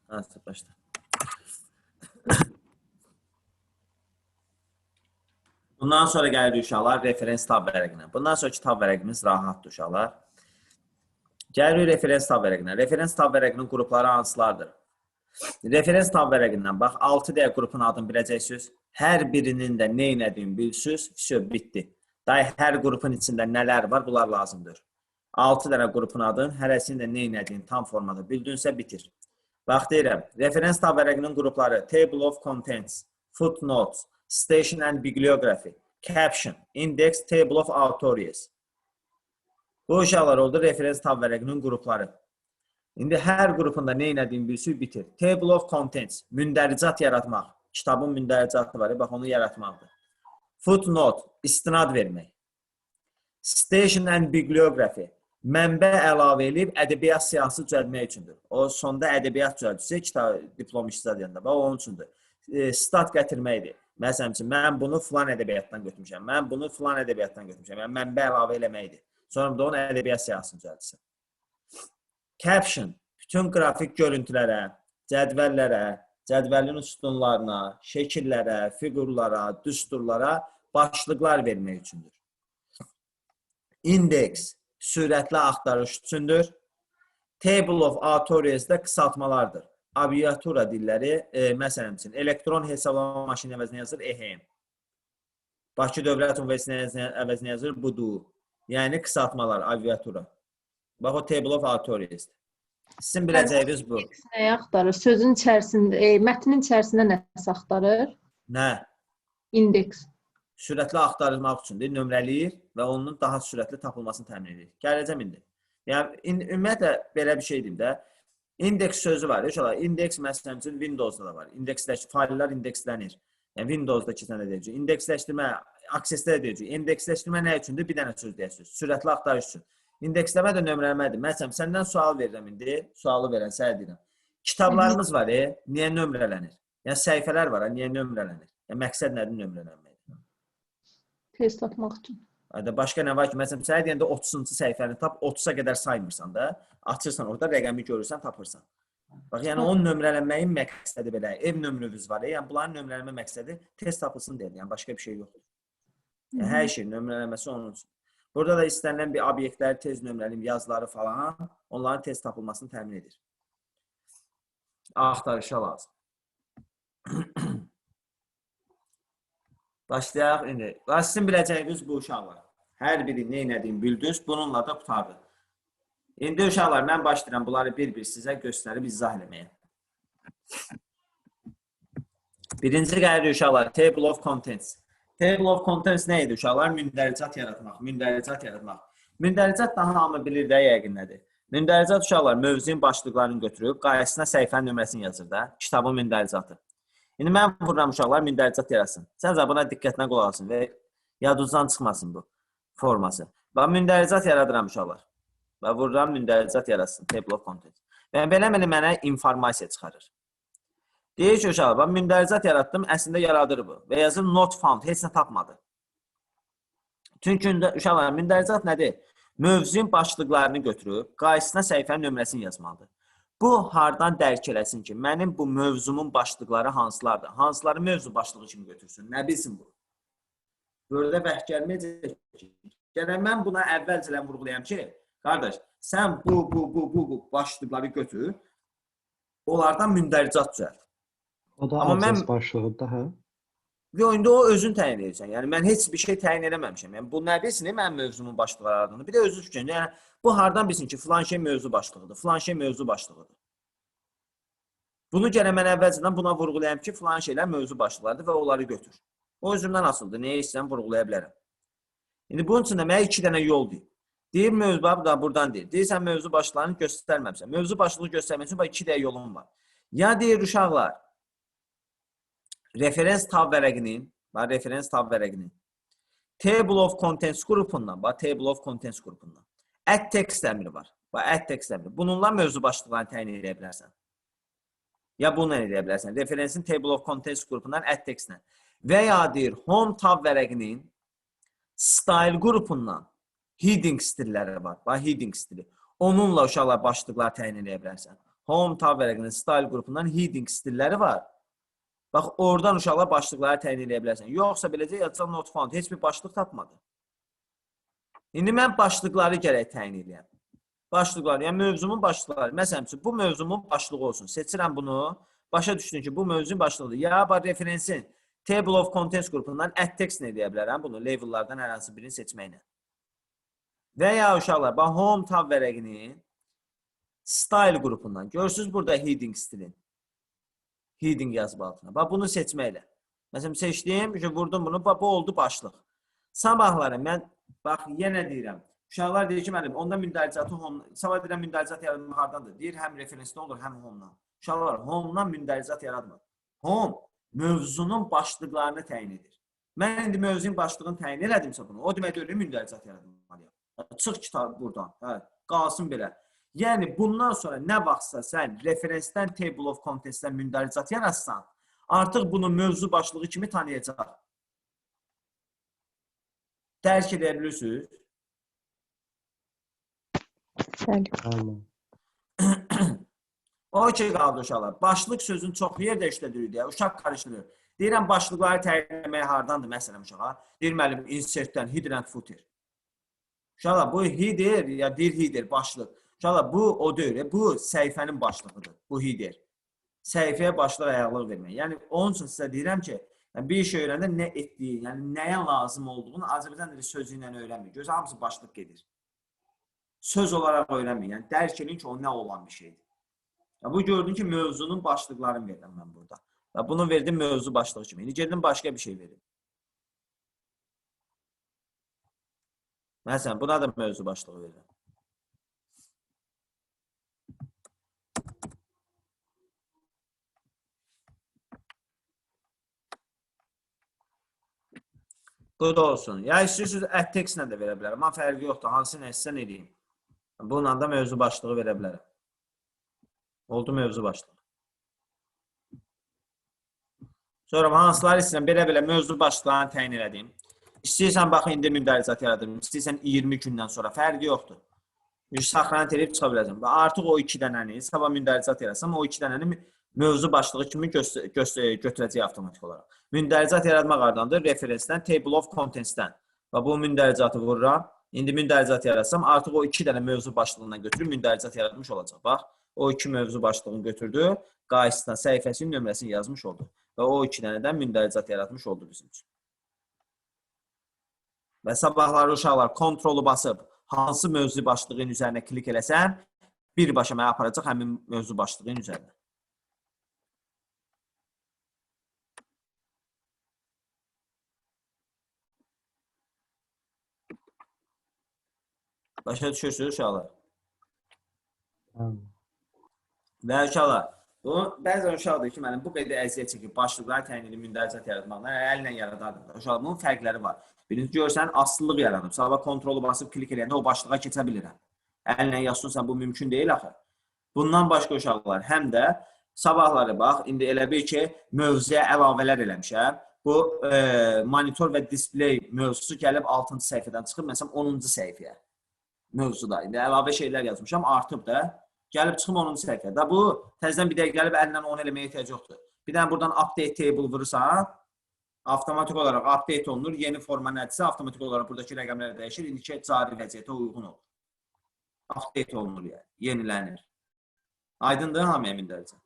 Nasıl başla. Bundan sonra gəlir uşaqlar referens tab vərəqinə. Bundan sonraki tab vərəqimiz rahatdır uşaqlar. Gəlir referens tab vərəqinə. Referens tab vərəqinin qrupları hansılardır? Referens tab vərəqindən bax 6 dəyə qrupun adını biləcəksiniz. Hər birinin də nə etdiyini bilsiniz. Всё, bitdi. Day hər qrupun içində nələr var, bunlar lazımdır. 6 dənə qrupun adını, hərəsinin də nə etdiyini tam formada bildinsə bitir. Bax deyirəm, referens tab vərəqinin qrupları Table of Contents, Footnotes, Station and Bibliography, Caption, Index, Table of Authors. Bu uşaqlar oldu referens tab vərəqinin qrupları. İndi hər qrupunda nə etdiyini bilsiniz, bitir. Table of Contents, mündəricat yaratmaq. Kitabın mündəricatı var, bax onu yaratmaqdır. Footnote, istinad vermək. Station and Bibliography, mənbə əlavə edib ədəbiyyat siyahısı düzəltmək üçündür. O sonda ədəbiyyat düzəltsə, kitab diplom işlədiyəndə, bax onun üçündür. Stat gətirməkdir. Məsələn üçün, mən bunu filan ədəbiyyatdan götürmüşəm, mən bunu filan ədəbiyyatdan götürmüşəm, yəni mənbə əlavə eləməkdir. Sonra da onun ədəbiyyat siyahısını düzəltsin. Caption, bütün qrafik görüntülərə, cədvəllərə, cədvəlin sütunlarına, şəkillərə, fiqurlara, düsturlara başlıqlar vermək üçündür. Index, sürətli axtarış üçündür. Table of Authors da qısaltmalardır. Abreviatura dilləri, məsələn üçün, elektron hesablama maşını əvəzinə yazır EHM. Bakı Dövlət Universitetinin əvəzinə yazır BUDU. Yəni qısaltmalar, abreviatura. Bax o Table of Authors. Sizin biləcəyiniz bu. Nəyə axtarır? Sözün içərisində, mətnin içərisində nəsə axtarır? Nə? Indeks. Sürətli axtarılmaq üçündür, nömrələyir və onun daha sürətli tapılmasını təmin edir. Gələcəm indi. Yəni, ümumiyyətlə, belə bir şey deyim də, indeks sözü var. İndeks, məsələn üçün, Windows'da da var. Fayllar indekslənir. Yəni, Windows'da keçən də deyəcək. İndeksləşdirmə, Access-də deyəcək. İndeksləşdirmə nə üçündür? Bir dənə söz deyəcək. Sürətli axtarış üçün. İndeksləmə də nömrələmədir. Məsələn, səndən sual verirəm indi. Sualı verən sənə deyirəm. Kitablarımız var, niyə nömrələnir? Yəni, səhifələr var, niyə nömrələnir? Yəni, məqsəd nədir nömrələnməkdir? Test atmaq üçün. Başqa nə var ki, məsələn, sənə deyəndə 30-cu səhifəni tap, 30-a qədər saymırsan da, açırsan orada, rəqəmi görürsən, tapırsan. Bax, yəni onun nömrələnməyin məqsədi belə, ev nömrəniz var, yəni bunların nömrələnmə məqsədi test tapılsın deyil, yəni başqa bir şey yoxdur. Yəni, hər şey nömrələnməsi onun üçün. Burada da istənilən bir obyektləri tez nömrəliyim, yazıları falan, onların tez tapılmasını təmin edir. Axtarışa lazım. Başlayaq indi. Sizin biləcəyiniz bu uşaqlar. Hər biri nə etdiyini bildiniz, bununla da qutardı. İndi uşaqlar, mən başlayıram bunları bir-bir sizə göstərib izah eləməyə. Birinci gəlir uşaqlar, Table of Contents. Table of Contents nə idi uşaqlar? Mündəricat yaratmaq, mündəricat yaratmaq. Mündəricat da hamı bilir də yəqin nədir. Mündəricat uşaqlar mövzunun başlıqlarını götürüb, qarşısına səhifənin nömrəsini yazır da, kitabın mündəricatı. İndi mən vururam uşaqlar, mündəricat yaratsın. Sən də buna diqqətlə qulaq asın və yadınızdan çıxmasın bu forması. Bax, mündəricat yaradıram uşaqlar. Və vururam, mündəricat yaratsın, Table of Contents. Və belə mənə informasiya çıxarır. Deyir ki, uşaqlar, bax, mündəricat yaratdım, əslində yaradır bu. Və yazır, not found, heç nə tapmadı. Çünki uşaqlar, mündəricat nədir? Mövzunun başlıqlarını götürüb, qarşısına səhifənin nömrəsini yazmalıdır. Bu, hardan dərk eləsin ki, mənim bu mövzumun başlıqları hansılardır? Hansıları mövzu başlığı kimi götürsün? Nə bilsin bu? Burada bəhs gəlməyəcək ki, gələk mən buna əvvəlcələn vurğulayam ki, qardaş, sən bu başlıqları götür, onlardan mündəricat düzəlt. O da abzas başlığıdır, hə? Və indi o özün təyin edirsən. Yəni, mən heç bir şey təyin eləməmişəm. Yəni, bu nə bilsin, mənim mövzumun başlıqları adını. Bir də özü fikrin. Yəni, bu hardan bilsin ki, filan şey mövzu başlığıdır, filan şey mövzu başlığıdır. Bunu gələk mən əvvəlcədən buna vurğulayam ki, filan şeylər mövzu başlıqlardır və onları götür. O özümdən asıldır. Nəyə istəyəm vurğulaya bilərəm. İndi bunun üçün də mənə 2 dənə yol deyil. Deyir, mövzu da buradan deyir. Deyirsən, mövzu başlıqlarını göstərməmişsən. Mövzu başlığı göstərmək üçün 2 dənə yolum var. Ya deyir, uşaqlar, referens tab vərəqinin, Table of Contents qrupundan, Table of Contents qrupundan, add text əmri var. Add text əmri. Bununla mövzu başlıqlarını təyin edə bilərsən. Ya bununla edə bilərsən. Referensin Table of Contents qrupundan add textlə. Və ya deyir, Home tab vərəqinin Style qrupundan heading stilləri var. Heading stili. Onunla uşaqlar başlıqlar təyin edə bilərsən. home tab vərəqinin style qrupundan heading stilləri var. Bax, oradan uşaqlar başlıqları təyin edə bilərsən. Yoxsa beləcə yazacaq not found. Heç bir başlıq tapmadı. İndi mən başlıqları gərək təyin edəyəm. Başlıqlar, yəni mövzumun başlıqları. Məsələn üçün, bu mövzumun başlığı olsun. Seçirəm bunu. Başa düşdün ki, bu mövzunun başlığıdır. Ya, bax, referensin table of contents qrupundan add text nə edə bilərəm? Bunu labellardan hər hansı birini seçməklə. Və ya uşaqlar, bax, home tab vərəqinin style qrupundan. Görürsünüz burada heading stilin. Heading yazıb altına. Bax, bunu seçməklə. Məsələn, seçdim, vurdum bunu. Bax, bu oldu başlıq. Sabahları mən, bax, yenə deyirəm. Uşaqlar deyir ki, müəllim, onda mündəricatı home, sabah deyirəm mündəricat yaratmaq hardandır? Deyir, həm referensdə olur, həm home-dan. Uşaqlar, home-dan mündəricat yaratmır. Home mövzunun başlıqlarını təyin edir. Mən indi mövzunun başlığını təyin elədimsə bunu, o demək deyil, mündəricat yaratmalıyam. Çıx kitab buradan, hə, qalsın belə. Yəni, bundan sonra nə vaxtsa sən referensdən table of contents-dən mündəricat yaratsan, artıq bunu mövzu başlığı kimi tanıyacaq. Dərk edə bilirsiniz? Tamam. O ki, qaldı uşaqlar. Başlıq sözün çox yerdə işlədirik deyə, uşaq qarışdırır. Deyirəm, başlıqları təyin etməyə hardandır, məsələn, uşağa? Deyir, müəllim, insertdən, header and footer. Uşaqlar, bu header, ya deyir header, başlıq. Uşaqlar, bu o deyir, bu səhifənin başlığıdır, bu header. Səhifəyə başlıq ayaqlıq vermək. Yəni, onun üçün sizə deyirəm ki, bir şey öyrəndə nə etdiyi, yəni nəyə lazım olduğunu Azərbaycan dili sözü ilə öyrənmir. Gözə hamısı başlıq gedir. Söz olaraq öyrənmir. Yəni, dərk edin ki, o nə olan bir şeydir. Bu gördün ki, mövzunun başlıqlarını verirəm mən burada. Bunu verdim mövzu başlığı kimi. İndi geldim başqa bir şey verim. Məsələn, buna da mövzu başlığı verirəm. Bu da olsun. Ya istəyirsiniz, add text-lə də verə bilərəm. Amma fərqi yoxdur. Hansı nə istəsən edeyim. Bununla da mövzu başlığı verə bilərəm. Oldu mövzu başlığı. Sonra hansıları istəyirəm, belə-belə mövzu başlıqlarını təyin elədim. İstəyirsən, bax, indi mündəricat yaradım. İstəyirsən 20 gündən sonra. Fərqi yoxdur. Saxlanı telif çıxa biləcəm. Artıq o 2 dənəni, sabah mündəricat yaratsam, o 2 dənəni mövzu başlığı kimi götürəcək avtomatik olaraq. Mündəricat yaratmaq hardandır? Referensdən, table of contents-dən. Bu mündəricatı vururam. İndi mündəricat yaratsam, artıq o 2 dənə mövzu başlığından götürüb mündəricat yaratmış olacaq. Bax, o 2 mövzu başlığını götürdü, qarşısına səhifəsinin nömrəsini yazmış oldu. Və o 2 dənədən mündəricat yaratmış oldu bizim üçün. Və sabahları uşaqlar kontrolu basıb, hansı mövzu başlığının üzərinə klik eləsən, birbaşa mənə aparacaq həmin mövzu başlığının üzərinə. Başa düşürsünüz uşaqlar. Və uşaqlar, bəzən uşaqdır ki, mənim bu qədər əziyyət çəkib başlıqları təyin edib mündəricat yaratmaqdan əllə yaradardım. Uşaqlar, bunun fərqləri var. Birinci görsən, asılılıq yaranıb. Sabah kontrolu basıb klik eləyəndə o başlığa keçə bilirəm. Əllə yazsınsan, bu mümkün deyil axı. Bundan başqa uşaqlar, həm də sabahları bax, indi elə bil ki, mövzuya əlavələr eləmişəm. Bu monitor və display mövzusu gəlib 6-cı səhifədən çıxıb, məsələn, 10-cu səhifəyə mövzuda. İndi əlavə şeylər yazmışam, artıb da. Gəlib çıxım 10-cu səhifədə. Bu, təzədən bir də gəlib əllə onu eləməyə ehtiyac yoxdur. Bir dənə buradan update table vurursan, avtomatik olaraq update olunur. Yeni forma nədirsə, avtomatik olaraq buradakı rəqəmlər dəyişir. İndiki cari vəziyyətə uyğun olur. Update olunur yəni, yenilənir. Aydındır, hamıya mündəricat.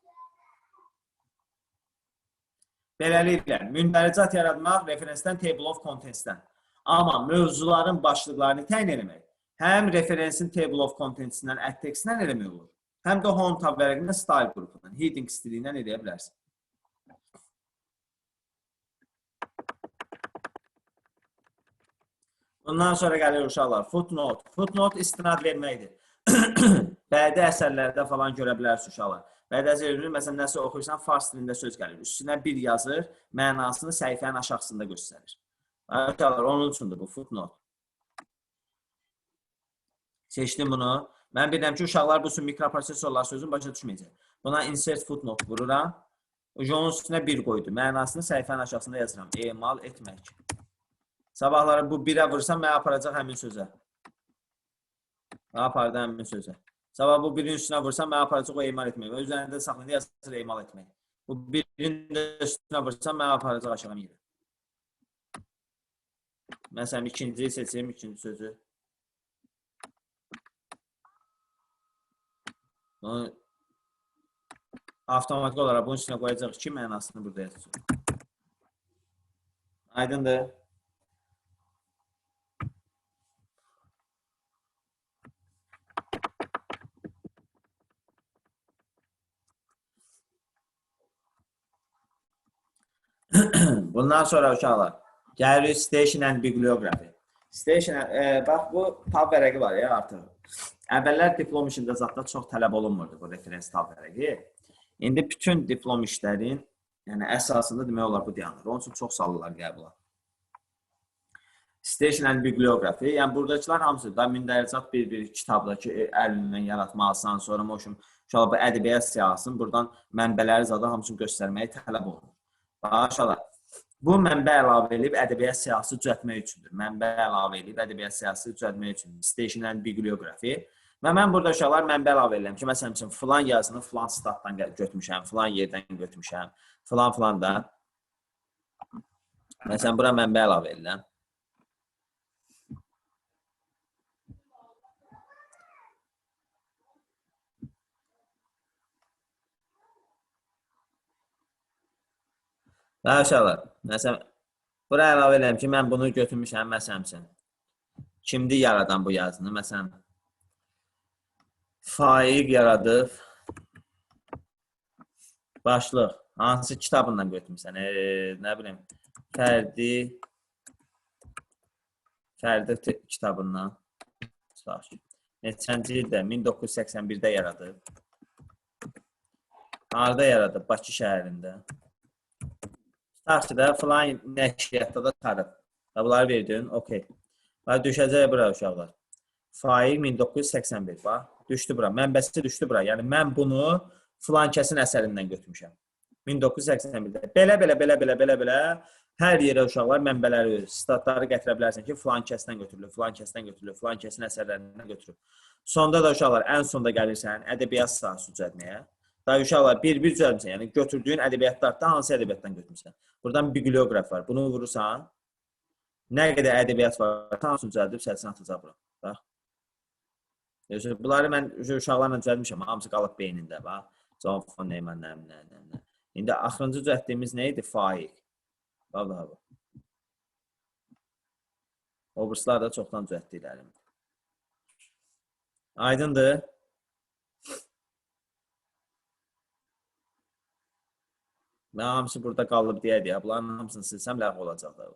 Beləliklə, mündəricat yaratmaq referensdən table of contents-dən. Amma mövzuların başlıqlarını təyin eləmək, həm referensin table of contents-dən add text-dən eləmək olur, həm də home tab vərəqindən style qrupundan, heading stilindən eləyə bilərsin. Bundan sonra gəlir uşaqlar, footnote. Footnote istinad verməkdir. Bədi əsərlərdə falan görə bilərsiniz uşaqlar. Bədi əsərlərdə, məsələn, nəsə oxuyursan, fars dilində söz gəlir. Üstünə bir yazır, mənasını səhifənin aşağısında göstərir. Uşaqlar, onun üçündür bu footnote. Seçdim bunu. Mən bilirəm ki, uşaqlar bu üçün mikroprosesorlar sözünü başa düşməyəcək. Buna insert footnote vururam. Onun üstünə bir qoydu. Mənasını səhifənin aşağısında yazıram. Emal etmək. Sabahları bu 1-ə vursam, mənə aparacaq həmin sözə. Apardı həmin sözə. Sabah bu birinin üstünə vursam, mən aparacaq o emal etmək. Və üzərində saxlayında yazılır emal etmək. Bu birinin üstünə vursam, mən aparacaq aşağı yerə. Məsələn, ikinciyi seçeyim, ikinci sözü. Bunu avtomatik olaraq bunun üstünə qoyacaq ki, mənasını burada yazacaq. Aydındır. Bundan sonra uşaqlar, gəlirik station and bibliography. Station, bax bu tab vərəqi var ya artıq. Əvvəllər diplom işində zətdə çox tələb olunmurdu bu referens tab vərəqi. İndi bütün diplom işlərin əsasında demək olar bu dayanır. Onun üçün çox salırlar qəbula. Station and bibliography, yəni buradakılar hamısı da mündəricat bir kitabdakı əlindən yaratmalısan, sonra uşaqlar bu ədəbiyyat siyahısını buradan mənbələri zaten hamısını göstərməyə tələb olunur. Aşağıda. Bu mənbə əlavə edib ədəbiyyat siyahısı düzəltmək üçündür. Mənbə əlavə edib ədəbiyyat siyahısı düzəltmək üçündür. Station and bibliography. Və mən burada uşaqlar mənbə əlavə edirəm ki, məsələn üçün filan yazını filan statdan götürmüşəm, filan yerdən götürmüşəm, filan da. Məsələn, bura mənbə əlavə edirəm. Və aşağılar, məsələn, bura əlavə edirəm ki, mən bunu götürmüşəm, məsələn üçün. Kimdir yaradan bu yazını? Məsələn, Faiq yaradıb. Başlıq, hansı kitabından götürmüşsən? Nə bilim, Fərdi kitabından. Neçənci ildə? 1981-də yaradıb. Harada yaradıb? Bakı şəhərində. Taxçıda filan nəşriyyatda da çıxarıb. Və bunları verdin, okey. Və düşəcək bura uşaqlar. Faiq 1981, bax, düşdü bura. Mənbəsi düşdü bura. Yəni, mən bunu filan kəsin əsərindən götürmüşəm. 1981-də. Belə, hər yerə uşaqlar mənbələri, statları gətirə bilərsən ki, filan kəsdən götürülür, filan kəsin əsərlərindən götürülür. Sonda da uşaqlar, ən sonda gəlirsən ədəbiyyat sahəsi düzəltməyə. Da uşaqlar bir düzəltmişsən, yəni götürdüyün ədəbiyyatlardan hansı ədəbiyyatdan götürmüşsən? Buradan biblioqraf var. Bunu vurursan, nə qədər ədəbiyyat var, hamısını düzəldib səsini atacaq bura. Bax. Bunları mən uşaqlarla düzəltmişəm, hamısı qalıb beynində. Bax. John von Neumann, nə. İndi axırıncı düzəltdiyimiz nə idi? Faiq. Bax. Obrislər də çoxdan düzəltdiklərim. Aydındır. Mən hamısı burada qalıb deyək. Bunların hamısını silsəm ləğv olacaqlar.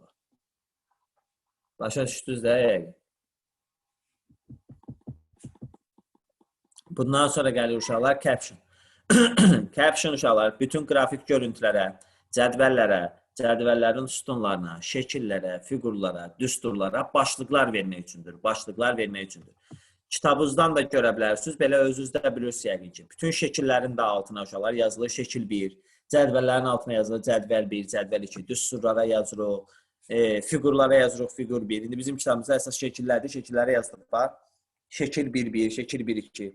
Başa düşdünüz də. Bundan sonra gəlir uşaqlar caption. Caption uşaqlar bütün qrafik görüntülərə, cədvəllərin sütunlarına, şəkillərə, fiqurlara, düsturlara başlıqlar vermək üçündür. Kitabınızdan da görə bilərsiniz. Belə özünüzdə bilirsiniz yəqin ki. Bütün şəkillərin də altına uşaqlar yazılır şəkil 1. Cədvəllərin altına yazılır cədvəl 1, cədvəl 2, düsturlara yazırıq, fiqurlara yazırıq, fiqur 1. İndi bizim kitabımızda əsas şəkillərdir, şəkillərə yazılır. Şəkil 1-1, şəkil 1-2.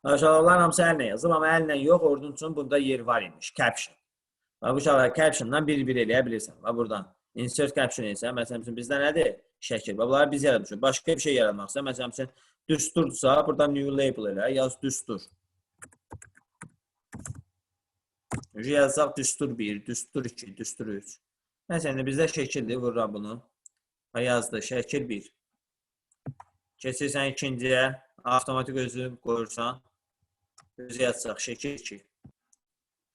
Aşağılar hamısı əllə yazılır, amma əllə yox, ordun üçün bunda yer var imiş, caption. Bu şəkillər captiondan bir-bir eləyə bilirsən. Buradan insert caption isə, məsələn, bizdə nədir? Şəkil. Bunları biz yaratmışıq. Başqa bir şey yaratmaq istəyir. Məsələn, düsturdursa, burada new label elə, yaz düstur. Yazacaq düstur 1, düstur 2, düstur 3. Məsələn, bizdə şəkildir, vururam bunu. Yazdı, şəkil 1. Keçirsən ikinciyə, avtomatik özü qoyursan. Özü yazacaq, şəkil 2.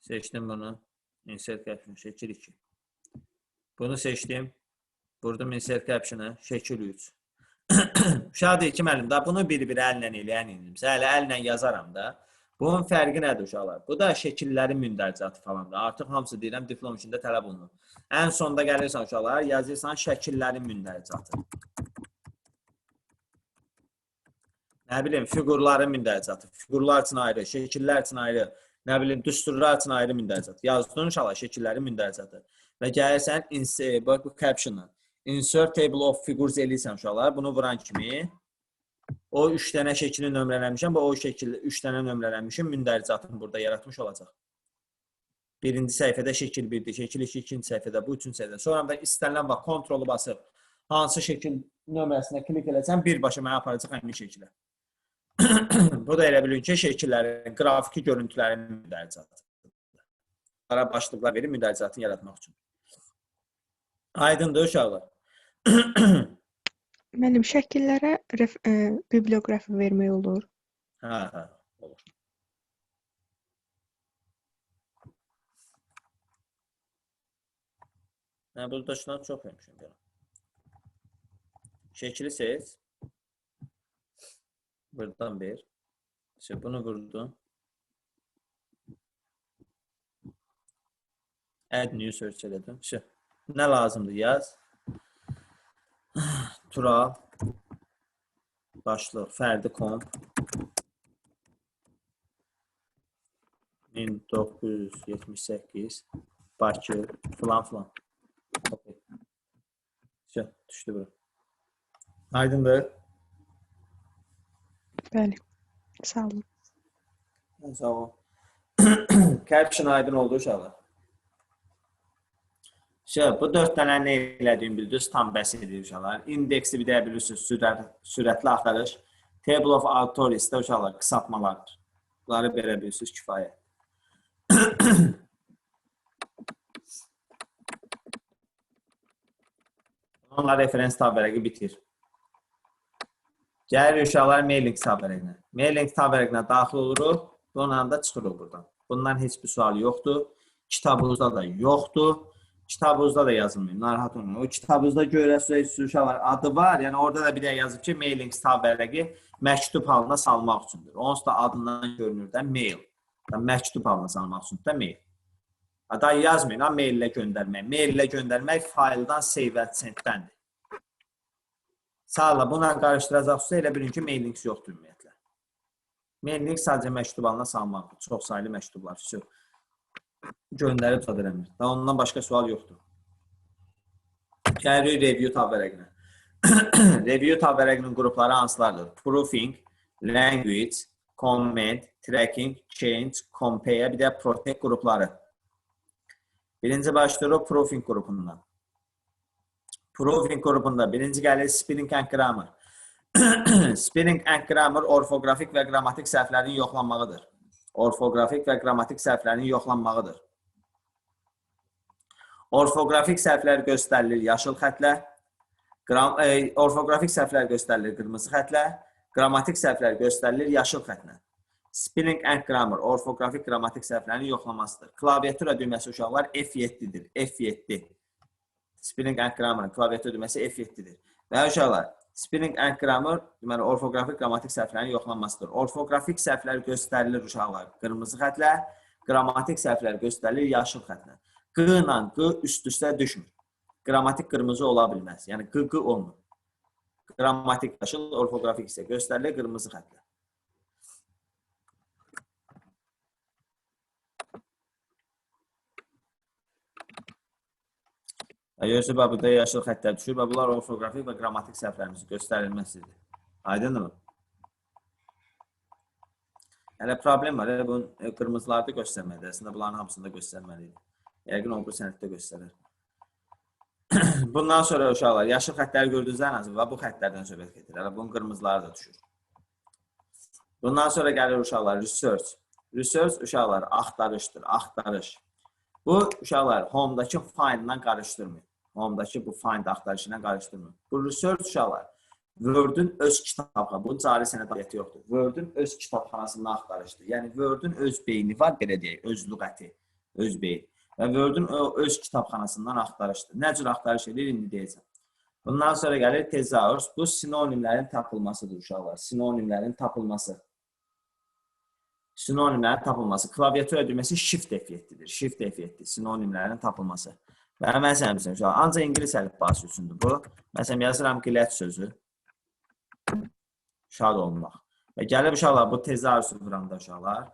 Seçdim bunu. Insert caption, şəkil 2. Bunu seçdim. Vurdum insert caption'a, şəkil 3. Uşaq deyir ki, müəllim, bunu bir-bir əllə eləyən indimsə, hələ əllə yazaram da. Bunun fərqi nədir uşaqlar? Bu da şəkillərin mündəricatı falandır. Artıq hamısı deyirəm, diplom içində tələb olunur. Ən sonda gəlirsən uşaqlar, yazırsan şəkillərin mündəricatı. Nə bilim, fiqurların mündəricatı. Fiqurlar üçün ayrı, şəkillər üçün ayrı, nə bilim, düsturlar üçün ayrı mündəricatı. Yazdığın uşaqlar şəkillərin mündəricatı. Və gəlirsən, bu caption'ı. Insert table of figures eləyirsən uşaqlar. Bunu vuran kimi O 3 dənə şəkili nömrələmişəm. Bu o şəkildə 3 dənə nömrələnmişim. Mündəricatını burada yaratmış olacaq. Birinci səhifədə şəkil 1-dir, şəkil 2, ikinci səhifədə, bu üçüncü səhifədə. Sonra da istənilən vaxt kontrolu basıb hansı şəkil nömrəsinə klik eləsəm, birbaşa mənə aparacaq həmin şəkilə. Bu da elə bilin ki, şəkillərin, qrafiki görüntülərin mündəricatı. Bunlara başlıqlar verir mündəricatını yaratmaq üçün. Aydındır uşaqlar. Müəllim, şəkillərə biblioqrafi vermək olur. Hə, olur. Burada şundan çox vermişim. Şəkili seç. Buradan ver. Bunu vurdun. Add new search elədim. Nə lazımdır yaz. Tural. Başlıq. Fərdi komp. 1978. Bakı. Filan filan. Okay. Düşdü bura. Aydındır. Bəli. Sağ olun. Sağ olun. Caption aydın oldu uşaqlar. Bu 4 dənə nə elədiyini bildiniz, tam bəs edir uşaqlar. İndeksi bir də bilirsiniz, sürətli axtarış. Table of authorities də uşaqlar qısaltmalardır. Bunları belə bilirsiniz, kifayət. Onunla referens tab vərəqi bitir. Gəlir uşaqlar mailing tab vərəqinə. Mailing tab vərəqinə daxil oluruq, bundan da çıxırıq buradan. Bundan heç bir sual yoxdur. Kitabınızda da yoxdur. Kitabınızda da yazılmıyor. Narahat olmayın. O kitabınızda görəsiniz uşaqlar adı var. Yəni orada da bir də yazıb ki, mailing tab vərəqi məktub halına salmaq üçündür. Onsuz da adından görünür də mail. Məktub halına salmaq üçündür də mail. Daha yazmayın, mail ilə göndərmək. Mail ilə göndərmək faildan save and send-dəndir. Sağla, bununla qarışdıracaqsa elə bilin ki, mailings yoxdur ümumiyyətlə. Mailing sadəcə məktub halına salmaq. Çox sayılı məktublar. Göndərib zad eləmir. Daha ondan başqa sual yoxdur. Gəlirik review tab vərəqinə. Review tab vərəqinin qrupları hansılardır? Proofing, language, comment, tracking, change, compare, bir də protect qrupları. Birinci başlayırıq proofing qrupundan. Proofing qrupunda birinci gəlir spelling and grammar. Spelling and grammar orfoqrafik və qrammatik səhvlərin yoxlanmağıdır. Orfoqrafik və qrammatik səhvlərin yoxlanmağıdır. Orfoqrafik səhvlər göstərilir yaşıl xətlə. Orfoqrafik səhvlər göstərilir qırmızı xətlə. Qrammatik səhvlər göstərilir yaşıl xətlə. Spelling and grammar orfoqrafik qrammatik səhvlərin yoxlamasıdır. Klaviatura düyməsi uşaqlar F7-dir. F7. Spelling and grammar klaviatura düyməsi F7-dir. Və uşaqlar spelling and grammar deməli orfoqrafik qrammatik səhvlərin yoxlanmasıdır. Orfoqrafik səhvlər göstərilir uşaqlar qırmızı xətlə, qrammatik səhvlər göstərilir yaşıl xətlə. Q ilə Q üst-üstə düşmür. Qrammatik qırmızı ola bilməz. Yəni Q olmur. Qrammatik yaşıl, orfoqrafik isə göstərilir qırmızı xətlə. Görürsünüz, burada yaşıl xəttlər düşür və bunlar orfoqrafik və qrammatik səhvlərimizi göstərilməsidir. Aydındır mı? Hələ problem var. Bunun qırmızılarda göstərməlidir. Əslində bunların hamısında göstərməlidir. Yəqin o bu sənətdə göstərir. Bundan sonra uşaqlar, yaşıl xəttləri gördüyünüzdə ən azı və bu xəttlərdən söhbət gedir. Hələ bunun qırmızıları da düşür. Bundan sonra gəlir uşaqlar, research. Research uşaqlar, axtarışdır, axtarış. Bu uşaqlar home-dakı find ilə qarışdırmır. Home-dakı bu find axtarışı ilə qarışdırmır. Bu research uşaqlar Word-ün öz kitabxanası, bu cari sənəd aidiyyəti yoxdur. Word-ün öz kitabxanasında axtarışdır. Yəni Word-ün öz beyni var, belə deyək, öz lüğəti, öz beyni. Və Word-ün öz kitabxanasından axtarışdır. Nə cür axtarış edir, indi deyəcəm. Bundan sonra gəlir thesaurus. Bu sinonimlərin tapılmasıdır uşaqlar. Sinonimlərin tapılması. Sinonimlərin tapılması. Klaviatura düyməsi Shift F7-dir. Shift F7, sinonimlərin tapılması. Və məsələn, uşaqlar, ancaq ingilis əlifbası üçündür bu. Məsələn, yazıram qillət sözü. Şad olmaq. Və gəlib uşaqlar, bu tezaurusu vuranda uşaqlar.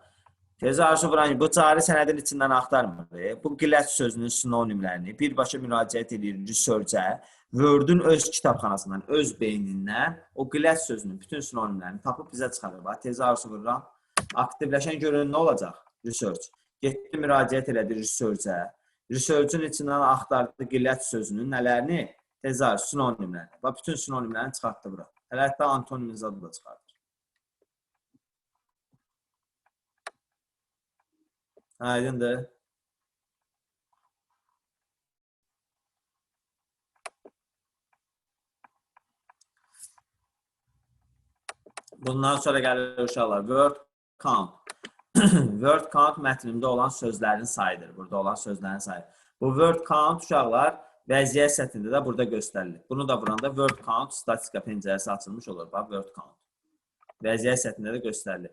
Tezaurusu vuran bu cari sənədin içindən axtarmır. Bu qillət sözünün sinonimlərini birbaşa müraciət edir research-ə Word-ün öz kitabxanasından, öz beynindən o qilət sözünün bütün sinonimlərini tapıb bizə çıxarır. Bax, tezarüsü vururam. Aktivləşən görün nə olacaq? Research. Getdi, müraciət elədi research-ə. Research-ün içindən axtardı qilət sözünün nələrini? Tezarüsü, sinonimlərini. Bax, bütün sinonimlərini çıxartdı bura. Hətta antonim zadı da çıxardır. Aydındır. Bundan sonra gəlir uşaqlar. Word count. Word count mətnində olan sözlərin sayıdır. Burada olan sözlərin sayı. Bu word count uşaqlar vəziyyət səthində də burada göstərilir. Bunu da vuranda word count statistika pəncərəsi açılmış olur. Bax, word count. Vəziyyət səthində də göstərilir.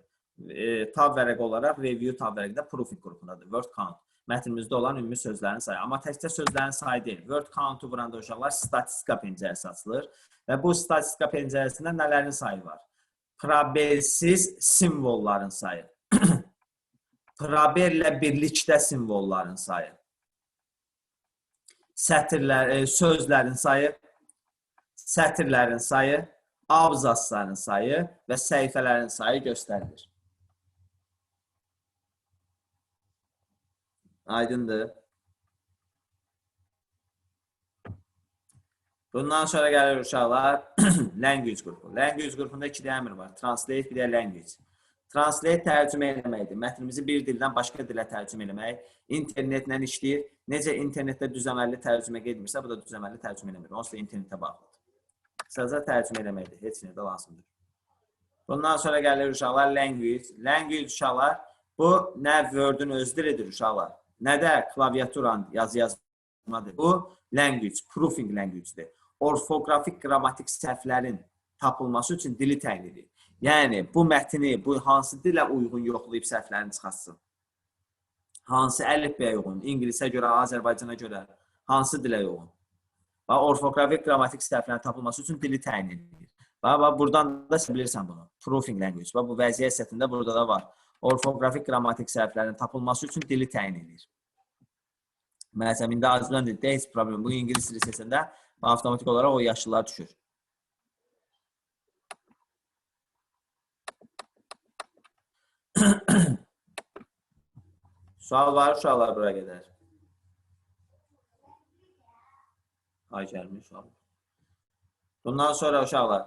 Tab vərəqi olaraq review tab vərəqində proofing qrupundadır. Word count. Mətnimizdə olan ümumi sözlərin sayı. Amma təkcə sözlərin sayı deyil. Word count-u vuranda uşaqlar statistika pəncərəsi açılır. Və bu statistika pəncərəsində nələrin sayı var? Probelsiz simvolların sayı. Probellə birlikdə simvolların sayı. Sözlərin sayı, sətirlərin sayı, abzasların sayı və səhifələrin sayı göstərilir. Aydındır. Bundan sonra gəlir uşaqlar language qrupu. Language qrupunda iki də əmr var. Translate, bir də language. Translate tərcümə eləməkdir. Mətnimizi bir dildən başqa dilə tərcümə eləmək. İnternetlə işləyir. Necə internetdə düzəməlli tərcümə gedmirsə, bu da düzəməlli tərcümə eləmir. Onsuz da internetə bağlıdır. Sadəcə tərcümə eləməkdir. Heç nədə lazımdır. Bundan sonra gəlir uşaqlar language. Language uşaqlar bu nə Word-ün özüdür edir uşaqlar. Nə də klaviaturanın yazı yazmadır. Bu language, proofing language-dir. Orfoqrafik qrammatik səhvlərin tapılması üçün dili təyin edir. Yəni, bu mətni hansı dilə uyğun yoxlayıb səhvlərini çıxartsın? Hansı əlifbəyə uyğun? İngilisə görə, Azərbaycana görə hansı dilə uyğun? Orfoqrafik qrammatik səhvlərin tapılması üçün dili təyin edir. Buradan da bilirsən bunu. Proofing language. Bu vəziyyət səthində burada da var. Orfoqrafik qrammatik səhvlərin tapılması üçün dili təyin edir. Məsələn, indi Azərbaycan dilində heç problem. Bu İngilis dili səsində avtomatik olaraq o yaşlılar düşür. Sual var, uşaqlar bura qədər. Ay gəlmiş sual. Bundan sonra uşaqlar.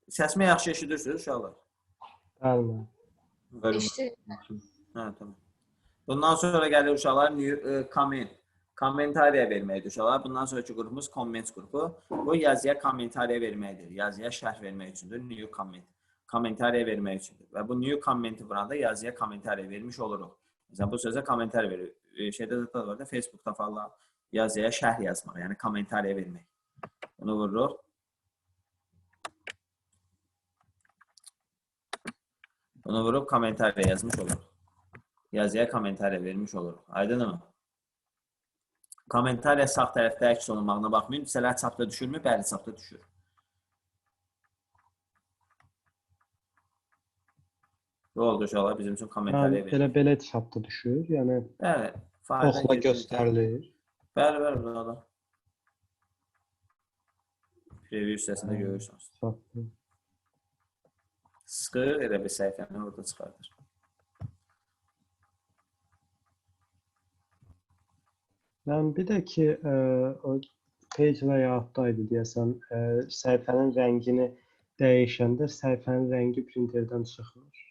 Səsimi yaxşı eşidirsiniz uşaqlar? Bəli. Hə, tamam. Bundan sonra gəlir uşaqlar comment. Kommentariya verməkdir uşaqlar. Bundan sonraki qrupumuz comment qrupu. Bu yazıya kommentariya verməkdir. Yazıya şərh vermək üçündür. New comment. Kommentariya vermək üçündür. Və bu new commenti vuranda yazıya kommentariya vermiş oluruq. Məsələn, bu sözə kommentariya verir. Şeydə də var da, Facebookda falan yazıya şərh yazmaq, yəni kommentariya vermək. Bunu vururuq. Bunu vurup kommentariya yazmış oluruq. Yazıya kommentariya vermiş oluruq. Aydın mı? Kommentariya sağ tərəfdə əks olunmağına baxmayın. Məsələ çapda düşürmü? Bəli, çapda düşür. Bu oldu uşaqlar bizim üçün kommentariya verir. Belə çapda düşür, yəni oxla göstərilir. Bəli, burada. Preview hissəsində görürsünüz. Sıxır, elə bir səhifəni orada çıxardır. Yəni, bir də ki, o page layout'daydı deyəsən, səhifənin rəngini dəyişəndə səhifənin rəngi printerdən çıxmır.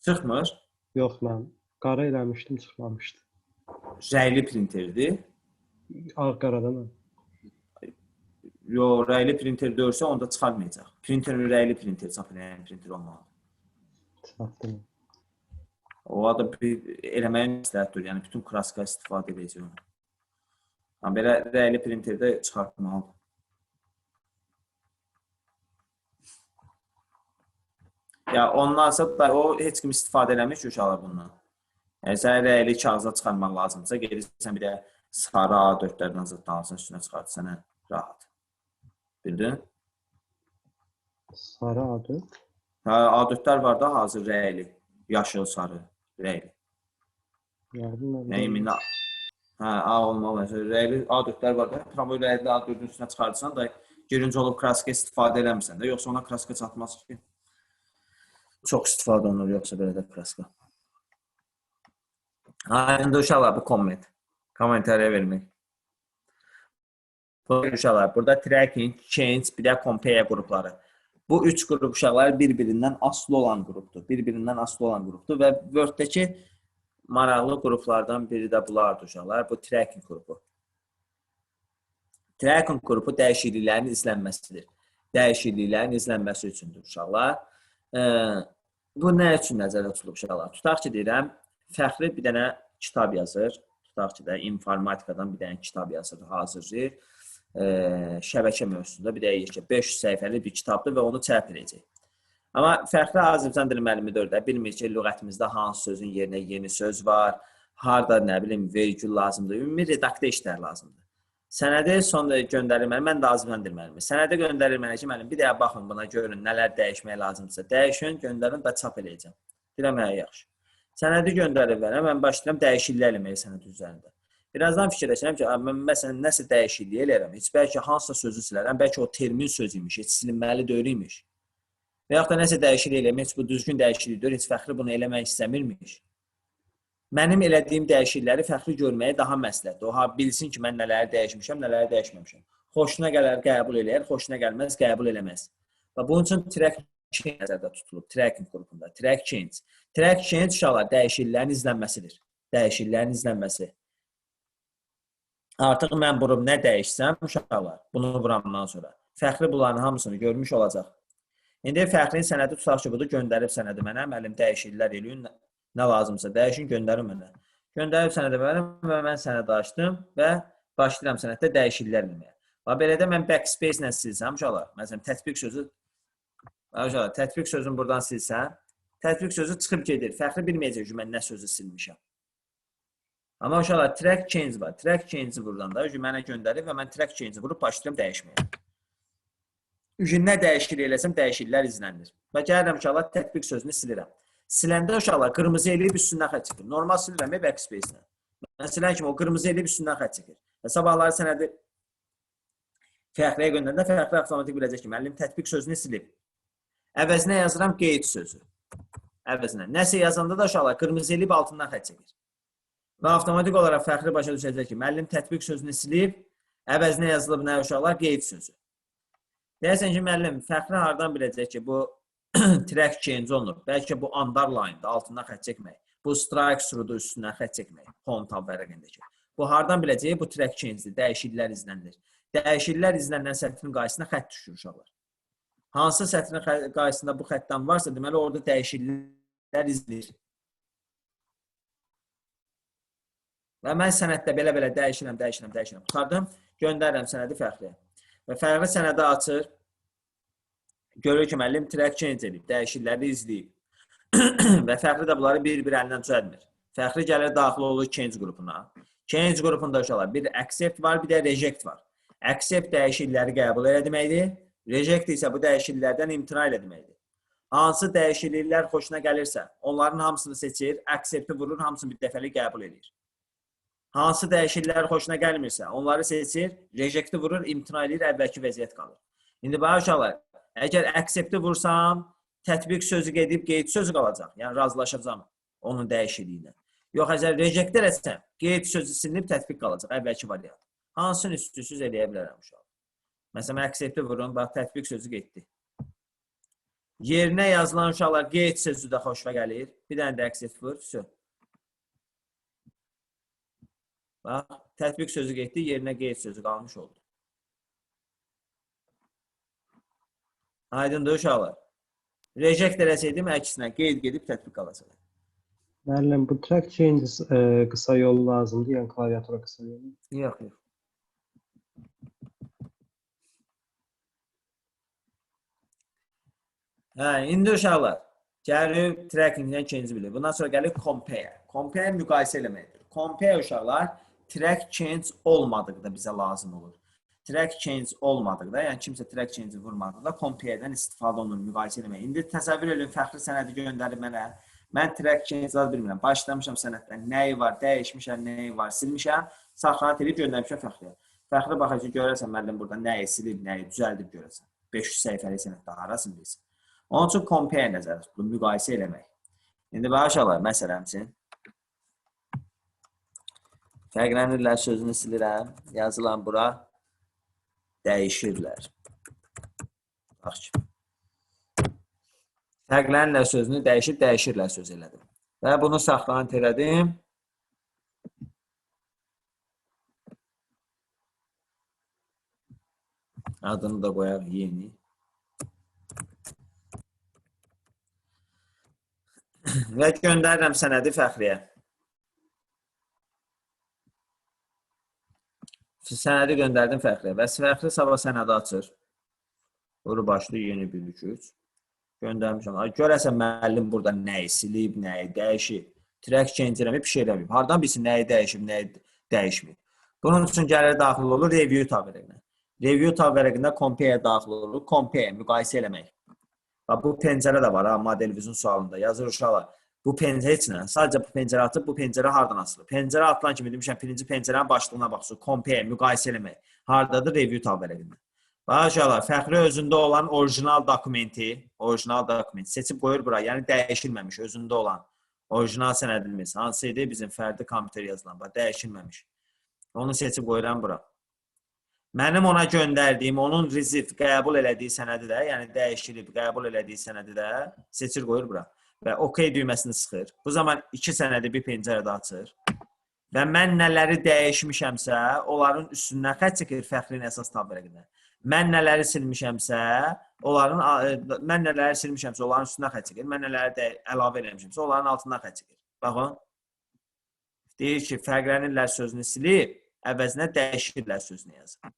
Çıxmır? Yox, mən qara eləmişdim, çıxmamışdı. Rəyli printerdir? Ağ-qaradan. Yox, rəyli printer dörsə onda çıxarmayacaq. Printerin rəyli printer, çap eləyən printer olmalı. Çıxartdım. O da eləməyin istəyətdir, yəni bütün kraska istifadə edəcək onu. Belə rəyli printerdə çıxartmalıdır. Ya ondansa da o heç kim istifadə eləmir ki, uşaqlar bundan. Yəni sən rəyli kağıza çıxarmaq lazımsa, gedirsən bir də sarı A4-lərdən zıtlanırsın, üstünə çıxart sənə rahat. Bildin? Sarı A4? A4-lər var da hazır rəyli, yaşıl, sarı, rəyli. Hə, A olmalı. Rəyli A4-lər var da. Tramvay rəyli A4-ün üstünə çıxarırsan da gürünc olub kraska istifadə eləmirsən də. Yoxsa ona kraska çatmaz ki. Çox istifadə olunur yoxsa belə də kraska. İndi uşaqlar bu komment. Kommentariya vermək. Uşaqlar, burada tracking, change, bir də compare qrupları. Bu üç qrup uşaqlar bir-birindən asılı olan qrupdur. Bir-birindən asılı olan qrupdur və Word-dəki maraqlı qruplardan biri də bulardır uşaqlar. Bu tracking qrupu. Tracking qrupu dəyişikliklərin izlənməsidir. Dəyişikliklərin izlənməsi üçündür uşaqlar. Bu nə üçün nəzərdə tutulub uşaqlar? Tutaq ki, deyirəm, Fəxri bir dənə kitab yazır. Tutaq ki, informatikadan bir dənə kitab yazır, hazırlayır. Şəbəkə mövzusunda bir dəqiqə 500 səhifəli bir kitabdır və onu çap edəcək. Amma Fəxri Azərbaycan dili müəllimidir də bilmir ki, lüğətimizdə hansı sözün yerinə yeni söz var, harda nə bilim vergül lazımdır, ümumi redaktə işlər lazımdır. Sənədi sonra göndərilməli, mən də Azərbaycan dili müəllimi. Sənədi göndərilməli ki, müəllim bir dəyə baxın buna görün nələr dəyişmək lazımdırsa, dəyişin, göndərin və çap edəcəm. Deyirəm, hə, yaxşı. Sənədi göndərib verəm, mən başlayıram dəyişikliklər eləməyə sənəd üzərində. Birazdan fikirləşirəm ki, mən məsələn nəsə dəyişiklik eləyirəm, heç bəlkə hansısa sözü silərəm, bəlkə o termin söz imiş, heç silinməli deyil imiş. Və yaxud da nəsə dəyişiklik eləyirəm, heç bu düzgün dəyişiklik deyil, heç Fəxri bunu eləmək istəmirmiş. Mənim elədiyim dəyişiklikləri Fəxri görməyə daha məsləhətdir. O bilsin ki, mən nələri dəyişmişəm, nələri dəyişməmişəm. Xoşuna gələr, qəbul eləyər, xoşuna gəlməz, qəbul eləməz. Və bunun üçün track change nəzərdə tutulub, tracking qrupunda. Track change. Track change uşaqlar dəyişikliklərin izlənməsidir. Dəyişikliklərin izlənməsi. Artıq mən vurup nə dəyişsəm, uşaqlar, bunu vuramdan sonra. Fəxri bunların hamısını görmüş olacaq. İndi Fəxrin sənədi tutaq ki, budur, göndərib sənədi mənə, müəllim dəyişikliklər eləyin, nə lazımsa dəyişin, göndərin mənə. Göndərib sənədi mənə və mən sənədi açdım və başlayıram sənəddə dəyişikliklər eləməyə. Və belə də mən backspace ilə silsəm, uşaqlar, məsələn, tətbiq sözü, uşaqlar, tətbiq sözünü buradan silsəm, tətbiq sözü çıxıb gedir. Fəxri bilməyəcək ki, mən nə sözü silmişəm. Amma uşaqlar, track change var. Track change-i buradan da mənə göndərir və mən track change-i vurub başlayıram dəyişməyə. Nə dəyişiklik eləsəm, dəyişikliklər izlənir. Və gəlirəm uşaqlar, tətbiq sözünü silirəm. Siləndə uşaqlar, qırmızı eləyib üstündən xət çəkir. Normal silirəm, backspace-lə. Mən silən kimi o qırmızı eləyib üstündən xət çəkir. Və sabahları sənədi Fəxriyə göndərəndə Fəxri avtomatik biləcək ki, müəllim tətbiq sözünü silib. Əvəzinə yazıram qeyd sözü. Əvəzinə. Nəsə yazanda da uşaqlar, qırmızı eləyib altından xət çəkir. Və avtomatik olaraq Fəxri başa düşəcək ki, müəllim tətbiq sözünü silib, əvəzinə yazılıb nə uşaqlar? Qeyd sözü. Deyəsən ki, müəllim, Fəxri hardan biləcək ki, bu track change olunur. Bəlkə bu underline-da altından xət çəkmək. Bu strike through-da üstündən xət çəkmək. Home tab vərəqindəki. Bu hardan biləcək? Bu track change-dir. Dəyişikliklər izlənilir. Dəyişikliklər izlənilən sətrin qarşısına xət düşür uşaqlar. Hansı sətrin qarşısında bu xətdən varsa, deməli orada dəyişikliklər izləyir. Və mən sənəddə belə-belə dəyişirəm. Tutardım, göndərirəm sənədi Fəxriyə. Və Fəxri sənədi açır. Görür ki, müəllim track change edib, dəyişiklikləri izləyib. Və Fəxri də bunları bir-bir əlindən düzəltmir. Fəxri gəlir, daxil olur change qrupuna. Change qrupunda uşaqlar bir accept var, bir də reject var. Accept dəyişiklikləri qəbul elə deməkdir. Reject isə bu dəyişikliklərdən imtina elə deməkdir. Hansı dəyişikliklər xoşuna gəlirsə, onların hamısını seçir, accept-i vurur, hamısını bir dəfəlik qəbul edir. Hansı dəyişikliklər xoşuna gəlmirsə, onları seçir, rejecti vurur, imtina edir, əvvəlki vəziyyət qalır. İndi bax uşaqlar, əgər accept-i vursam, tətbiq sözü gedib, qeyd sözü qalacaq. Yəni, razılaşacam onun dəyişikliyinə. Yox, əgər reject eləsəm, qeyd sözü silinib, tətbiq qalacaq, əvvəlki variant. Hansını üstüsüz eləyə bilərəm uşaqlar. Məsələn, accept-i vurun, bax, tətbiq sözü getdi. Yerinə yazılan uşaqlar, qeyd sözü də xoşuna gəlir. Bir dənə də accept vur, söz. Bax, tətbiq sözü getdi, yerinə qeyd sözü qalmış oldu. Aydındır uşaqlar. Reject eləsəydim, əksinə qeyd gedib tətbiq qalacaq. Müəllim, bu track changes qısa yolu lazımdır, yəni klaviatura qısa yolu. Yox. İndi uşaqlar, gəlir trackingdən ikinci bilir. Bundan sonra gəlir compare. Compare müqayisə eləməkdir. Compare uşaqlar, track change olmadıqda bizə lazım olur. Track change olmadıqda, yəni kimsə track change vurmadıqda compare-dən istifadə olunur, müqayisə eləmək. İndi təsəvvür edin, Fəxri sənədi göndərib mənə. Mən track change az bilmirəm. Başlamışam sənəddən. Nəyi var, dəyişmişəm, nəyi var, silmişəm. Saxlanat edib göndərmişəm Fəxriyə. Fəxri baxacaq görərsən müəllim burada nəyi silib, nəyi düzəldib görərsən. 500 səhifəlik sənəddə harasını bilsin. Onun üçün compare nəzərdə tutulur, müqayisə eləmək. İndi başlayalım məsələmsin. Fərqlənirlər sözünü silirəm. Yazılan bura dəyişirlər. Bax ki. Fərqlənirlər sözünü dəyişirlər söz elədim. Və bunu saxlanat elədim. Adını da qoyaq yeni. Və göndərirəm sənədi Fəxriyə. Sənədi göndərdim Fəxriyə. Və Fəxri sabah sənədi açır. Vuru başlı yeni bir güc. Göndərmişəm. Görəsən müəllim burada nəyi silib, nəyi dəyişib. Track change eləməyib, bir şey eləməyib. Hardan bilsin nəyi dəyişib, nəyi dəyişməyib. Bunun üçün gəlir daxil olur review tab vərəqinə. Review tab vərəqində compare daxil olur. Compare, müqayisə eləmək. Bu pəncərə də var ha, model vizyon sualında. Yazır uşaqlar. Bu pəncərə heç nə. Sadəcə bu pəncərə atıb, bu pəncərə hardan açılır? Pəncərə atılan kimi demişəm, birinci pəncərənin başlığına baxsın. Compare, müqayisə eləmək. Hardadır? Review tab vərəqində. Bax uşaqlar, Fəxri özündə olan orijinal dokumenti seçib qoyur bura. Yəni dəyişilməmiş, özündə olan orijinal sənədimiz. Hansı idi? Bizim fərdi kompüter yazılan. Bax, dəyişilməmiş. Onu seçib qoyuram bura. Mənim ona göndərdiyim, onun receipt qəbul elədiyi sənədi də, yəni dəyişilib qəbul elədiyi sənədi də seçir qoyur bura. Və OK düyməsini sıxır. Bu zaman iki sənədi bir pəncərədə açır. Və mən nələri dəyişmişəmsə, onların üstündən xətt çəkir Fəxrin əsas tab vərəqində. Mən nələri silmişəmsə, onların üstündən xətt çəkir. Mən nələri də əlavə eləmişəmsə, onların altından xətt çəkir. Baxın. Deyir ki, fərqlənirlər sözünü silib, əvəzinə dəyişirlər sözünü yazır.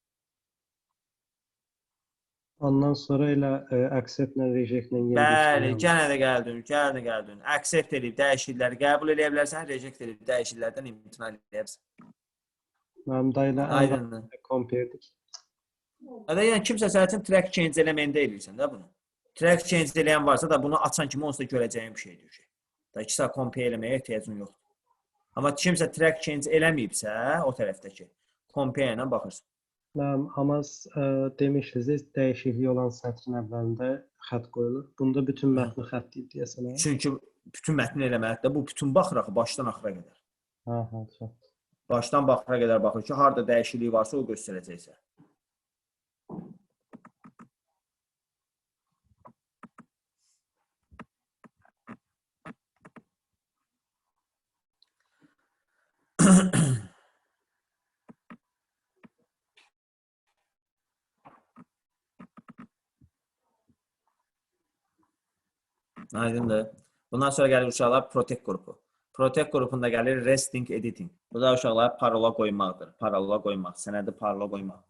Ondan sonra elə accept-lə, reject-lə Bəli, gələ də gəldin. Accept edib, dəyişirləri qəbul edə bilərsən, reject edib, dəyişirlərdən imtina edə bilərsən. Mənim da elə compare-dik. Yəni, kimsə sənətin track change eləməyində eləyirsən də bunu. Track change eləyən varsa da bunu açan kimi onsuz da görəcəyim bir şeydir. Da 2 saat compare eləməyə ehtiyacın yoxdur. Amma kimsə track change eləməyibsə, o tərəfdəki compare ilə baxırsın. Amma demişsiniz, dəyişiklik olan sətrin əvvəlində xətt qoyulur. Bunda bütün mətni xətt deyib deyəsən. Çünki bütün mətni eləməlidir də, bu bütün baxır axı, başdan axıra qədər. Başdan baxıra qədər baxır ki, harada dəyişiklik varsa o göstərəcəksə. Aydındır. Bundan sonra gəlir uşaqlar protect qrupu. Protect qrupunda gəlir resting editing. Bu da uşaqlar parola qoymaqdır. Parola qoymaq, sənədi parola qoymaq.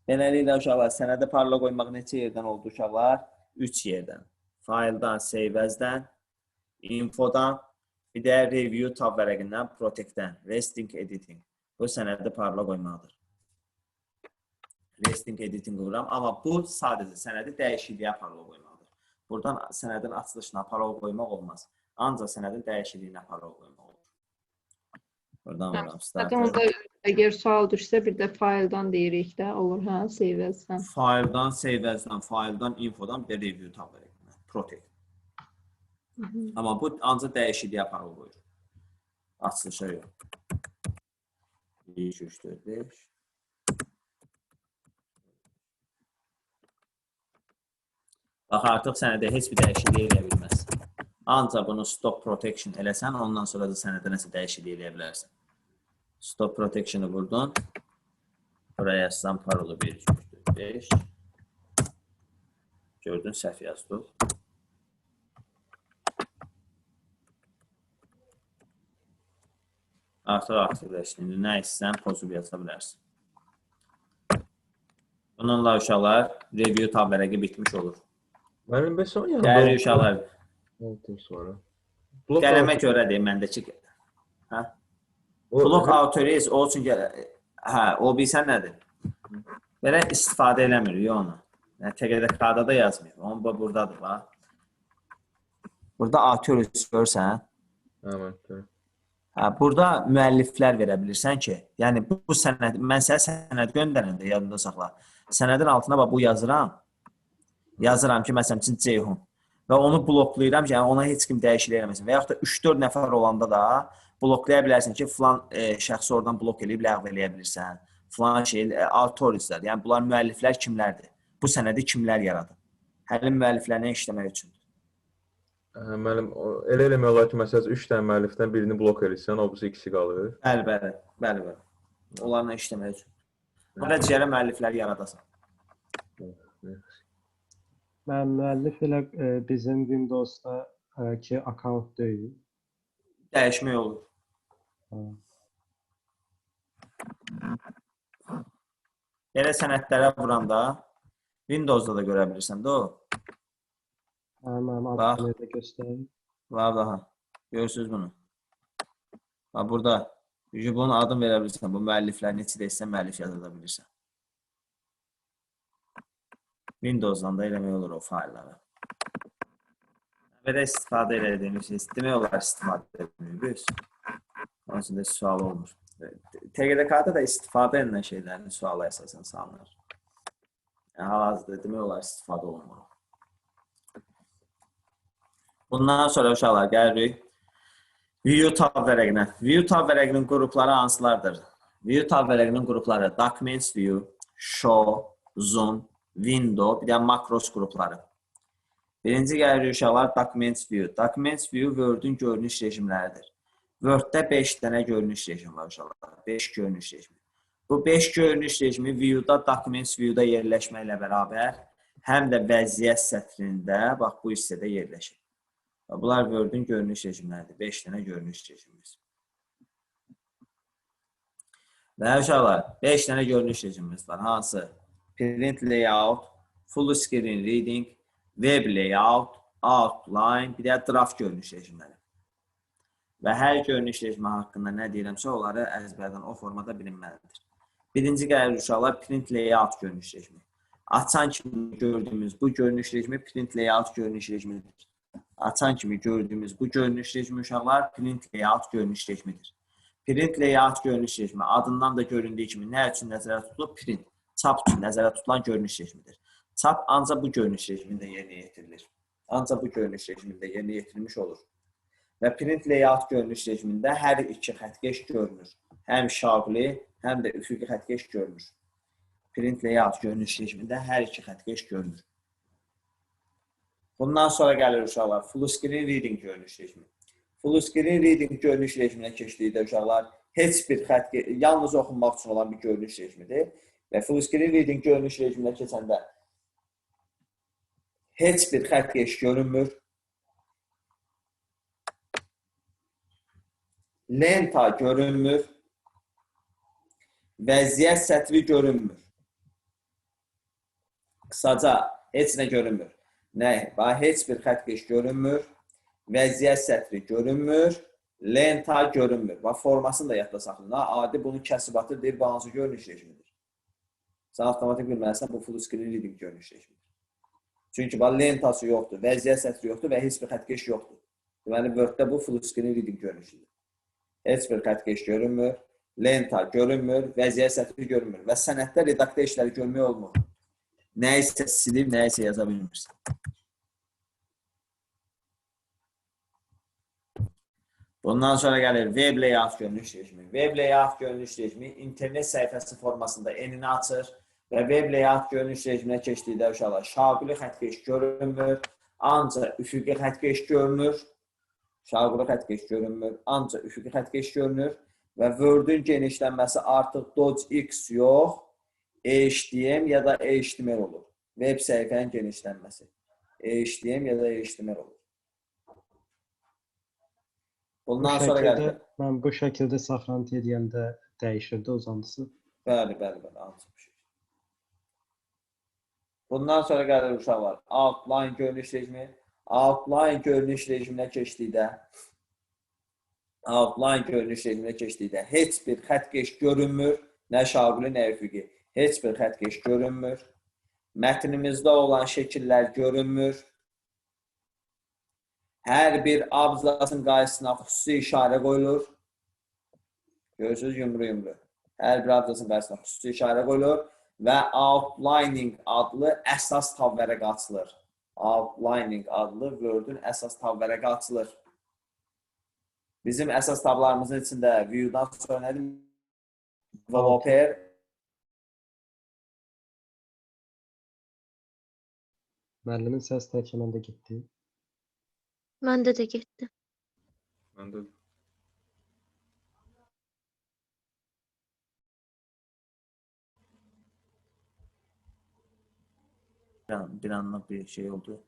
Beləliklə uşaqlar, sənədi parola qoymaq neçə yerdən oldu uşaqlar? 3 yerdən. File'dan, save as-dən, infodan, bir də review tab vərəqindən, protectdən, resting editing. Bu sənədi parola qoymaqdır. Resting editing qıram, amma bu sadəcə sənədi dəyişikliyə parola qoymaqdır. Buradan sənədin açılışına parola qoymaq olmaz. Ancaq sənədin dəyişikliyinə parola qoymaq olur. Buradan vuram. Onda əgər sual düşsə, bir də file'dan deyirik də, olur hə, save as-dən. File'dan, save as-dən, file'dan, infodan, bir də review tab vərəqindən, protect. Amma bu ancaq dəyişikliyə parola qoyur. Açılışa yox. 1, 2, 3, 4, 5. Bax, artıq sənədə heç bir dəyişiklik eləyə bilməz. Ancaq bunu stop protection eləsən, ondan sonra da sənədə nəsə dəyişiklik eləyə bilərsən. Stop protection'ı vurdun. Buraya yazsan parolu 1, 2, 3, 4, 5. Gördün, səhv yazdıq. Artıq aktivləşdi. İndi nə istəsən, pozub yaza bilərsin. Bununla uşaqlar, review tab vərəqi bitmiş olur. Mənim bəs o yəni. Gəlir uşaqlar. Ondan sonra. Qələmə görə deyim məndəki. Hə? Block authorize o üçün hə, o bilsən nədir? Belə istifadə eləmir onu. Yəni TQDK-da da yazmır. Onun burdadır bax. Burada authorize görsən. Evet. Burada müəlliflər verə bilirsən ki, yəni bu sənəd, mən sənə sənəd göndərəndə yadında saxla. Sənədin altına bax bu yazıram. Yazıram ki, məsələn üçün Ceyhun və onu bloklayıram ki, yəni ona heç kim dəyişiklik eləməsin. Və yaxud da 3-4 nəfər olanda da bloklaya bilərsən ki, filan şəxsi oradan blok eləyib ləğv eləyə bilirsən. Filan şey authority'lər. Yəni bunlar müəlliflər kimlərdir? Bu sənədi kimlər yaradıb? Həmin müəlliflərlə işləmək üçündür. Müəllim, elə eləmək olar ki, məsələn 3 dənə müəllifdən birini blok edirsən, o birisi ikisi qalır. Bəli. Onlarla işləmək üçün. Burada cərə müəllifləri yaradasan. Mən müəllif elə bizim Windows-da ki, account deyil. Dəyişmək olur. Belə sənədlərə vuranda Windows-da da görə bilirsən də o. Mənim Bax. adını da göstəreyim. Var daha. Görürsünüz bunu. Bax burada. Bunun adını verə bilirsən. Bu müəlliflər neçə deyirsən, müəllif yazıda bilirsən. Windows-dan da eləmək olur o failləri. Belə istifadə edədiyimiz şey. Demək olar istifadə edilmiyoruz. Onun üçün də sual olmur. TGDK-da da istifadə edilən şeylərin suala əsasən salınır. Yəni, hal-hazırda demək olar istifadə olunmur. Bundan sonra uşaqlar gəlirik View tab vərəqinə. View tab vərəqinin qrupları hansılardır? View tab vərəqinin qrupları Documents View, Show, Zoom, Window, bir də Macros qrupları. Birinci gəlirik uşaqlar Documents View. Documents View Word-ün görünüş rejimləridir. Word-də 5 dənə görünüş rejimi var uşaqlar. 5 görünüş rejimi. Bu 5 görünüş rejimi View-da, Documents View-da yerləşməklə bərabər həm də vəziyyət sətrində, bax bu hissədə yerləşir. Bunlar Word-ün görünüş rejimləridir. 5 dənə görünüş rejimimiz. Və uşaqlar, 5 dənə görünüş rejimimiz var. Hansı? Print Layout, Full Screen Reading, Web Layout, Outline, bir də Draft görünüş rejimləri. Və hər görünüş rejimi haqqında nə deyirəmsə, onları əzbərdən o formada bilinməlidir. Birinci gəlir uşaqlar, Print Layout görünüş rejimi. Açan kimi gördüyümüz bu görünüş rejimi Print Layout görünüş rejimidir. Açan kimi gördüyümüz bu görünüş rejimi uşaqlar Print Layout görünüş rejimidir. Print Layout görünüş rejimi adından da göründüyü kimi nə üçün nəzərə tutulub? Print, çap üçün nəzərə tutulan görünüş rejimidir. Çap ancaq bu görünüş rejimində yerinə yetirilir. Ancaq bu görünüş rejimində yerinə yetirilmiş olur. Və Print Layout görünüş rejimində hər iki xəttkeş görünür. Həm şaqli, həm də üfüqi xəttkeş görünür. Print Layout görünüş rejimində hər iki xəttkeş görünür. Bundan sonra gəlir uşaqlar Full Screen Reading görünüş rejimi. Full Screen Reading görünüş rejiminə keçdikdə uşaqlar heç bir xəttkeş, yalnız oxunmaq üçün olan bir görünüş rejimidir. Və Full Screen Reading görünüş rejiminə keçəndə heç bir xəttkeş görünmür. Lenta görünmür. Vəziyyət sətri görünmür. Qısaca heç nə görünmür. Nə? Heç bir xəttkeş görünmür. Vəziyyət sətri görünmür. Lenta görünmür. Formasını da yadda saxlayın. Adi bunun kəsibatı deyil, bu hansı görünüş rejimidir. Sən avtomatik bilməlisən, bu Full Screen Reading görünüş rejimidir. Çünki lentası yoxdur, vəziyyət sətri yoxdur və heç bir xəttkeş yoxdur. Deməli, Word-də bu Full Screen Reading görünüşüdür. Heç bir xəttkeş görünmür, lenta görünmür, vəziyyət sətri görünmür və sənəddə redaktə işləri görmək olmur. Nəyisə silib, nəyisə yaza bilmirsən. Bundan sonra gəlir Web Layout görünüş rejimi. Web Layout görünüş rejimi internet səhifəsi formasında enini açır və Web Layout görünüş rejiminə keçdikdə uşaqlar şaquli xəttkeş görünmür, ancaq üfüqi xəttkeş görünür. Şaquli xəttkeş görünmür, ancaq üfüqi xəttkeş görünür və Word-ün genişlənməsi artıq DOCX yox, HTML ya da HTML olur. Web səhifənin genişlənməsi. HTML ya da HTML olur. Bundan sonra gəlir. Mən bu şəkildə saxlantı edəndə dəyişirdi uzantısı. Bəli, ancaq bir şey. Bundan sonra gəlir uşaqlar. Outline görünüş rejimi. Outline görünüş rejiminə keçdikdə heç bir xəttkeş görünmür. Nə şaquli, nə üfüqi. Heç bir xəttkeş görünmür. Mətnimizdə olan şəkillər görünmür. Hər bir abzasın qarşısına xüsusi işarə qoyulur. Görürsünüz yumru-yumru. Hər bir abzasın qarşısına xüsusi işarə qoyulur və outlining adlı əsas tab vərəqi açılır. Outlining adlı Word-ün əsas tab vərəqi açılır. Bizim əsas tablarımızın içində view-dan sonra nədir? Developer. Müəllimin səs tək məndə getdi. Məndə də getdi. Məndə Bir anlıq bir şey oldu.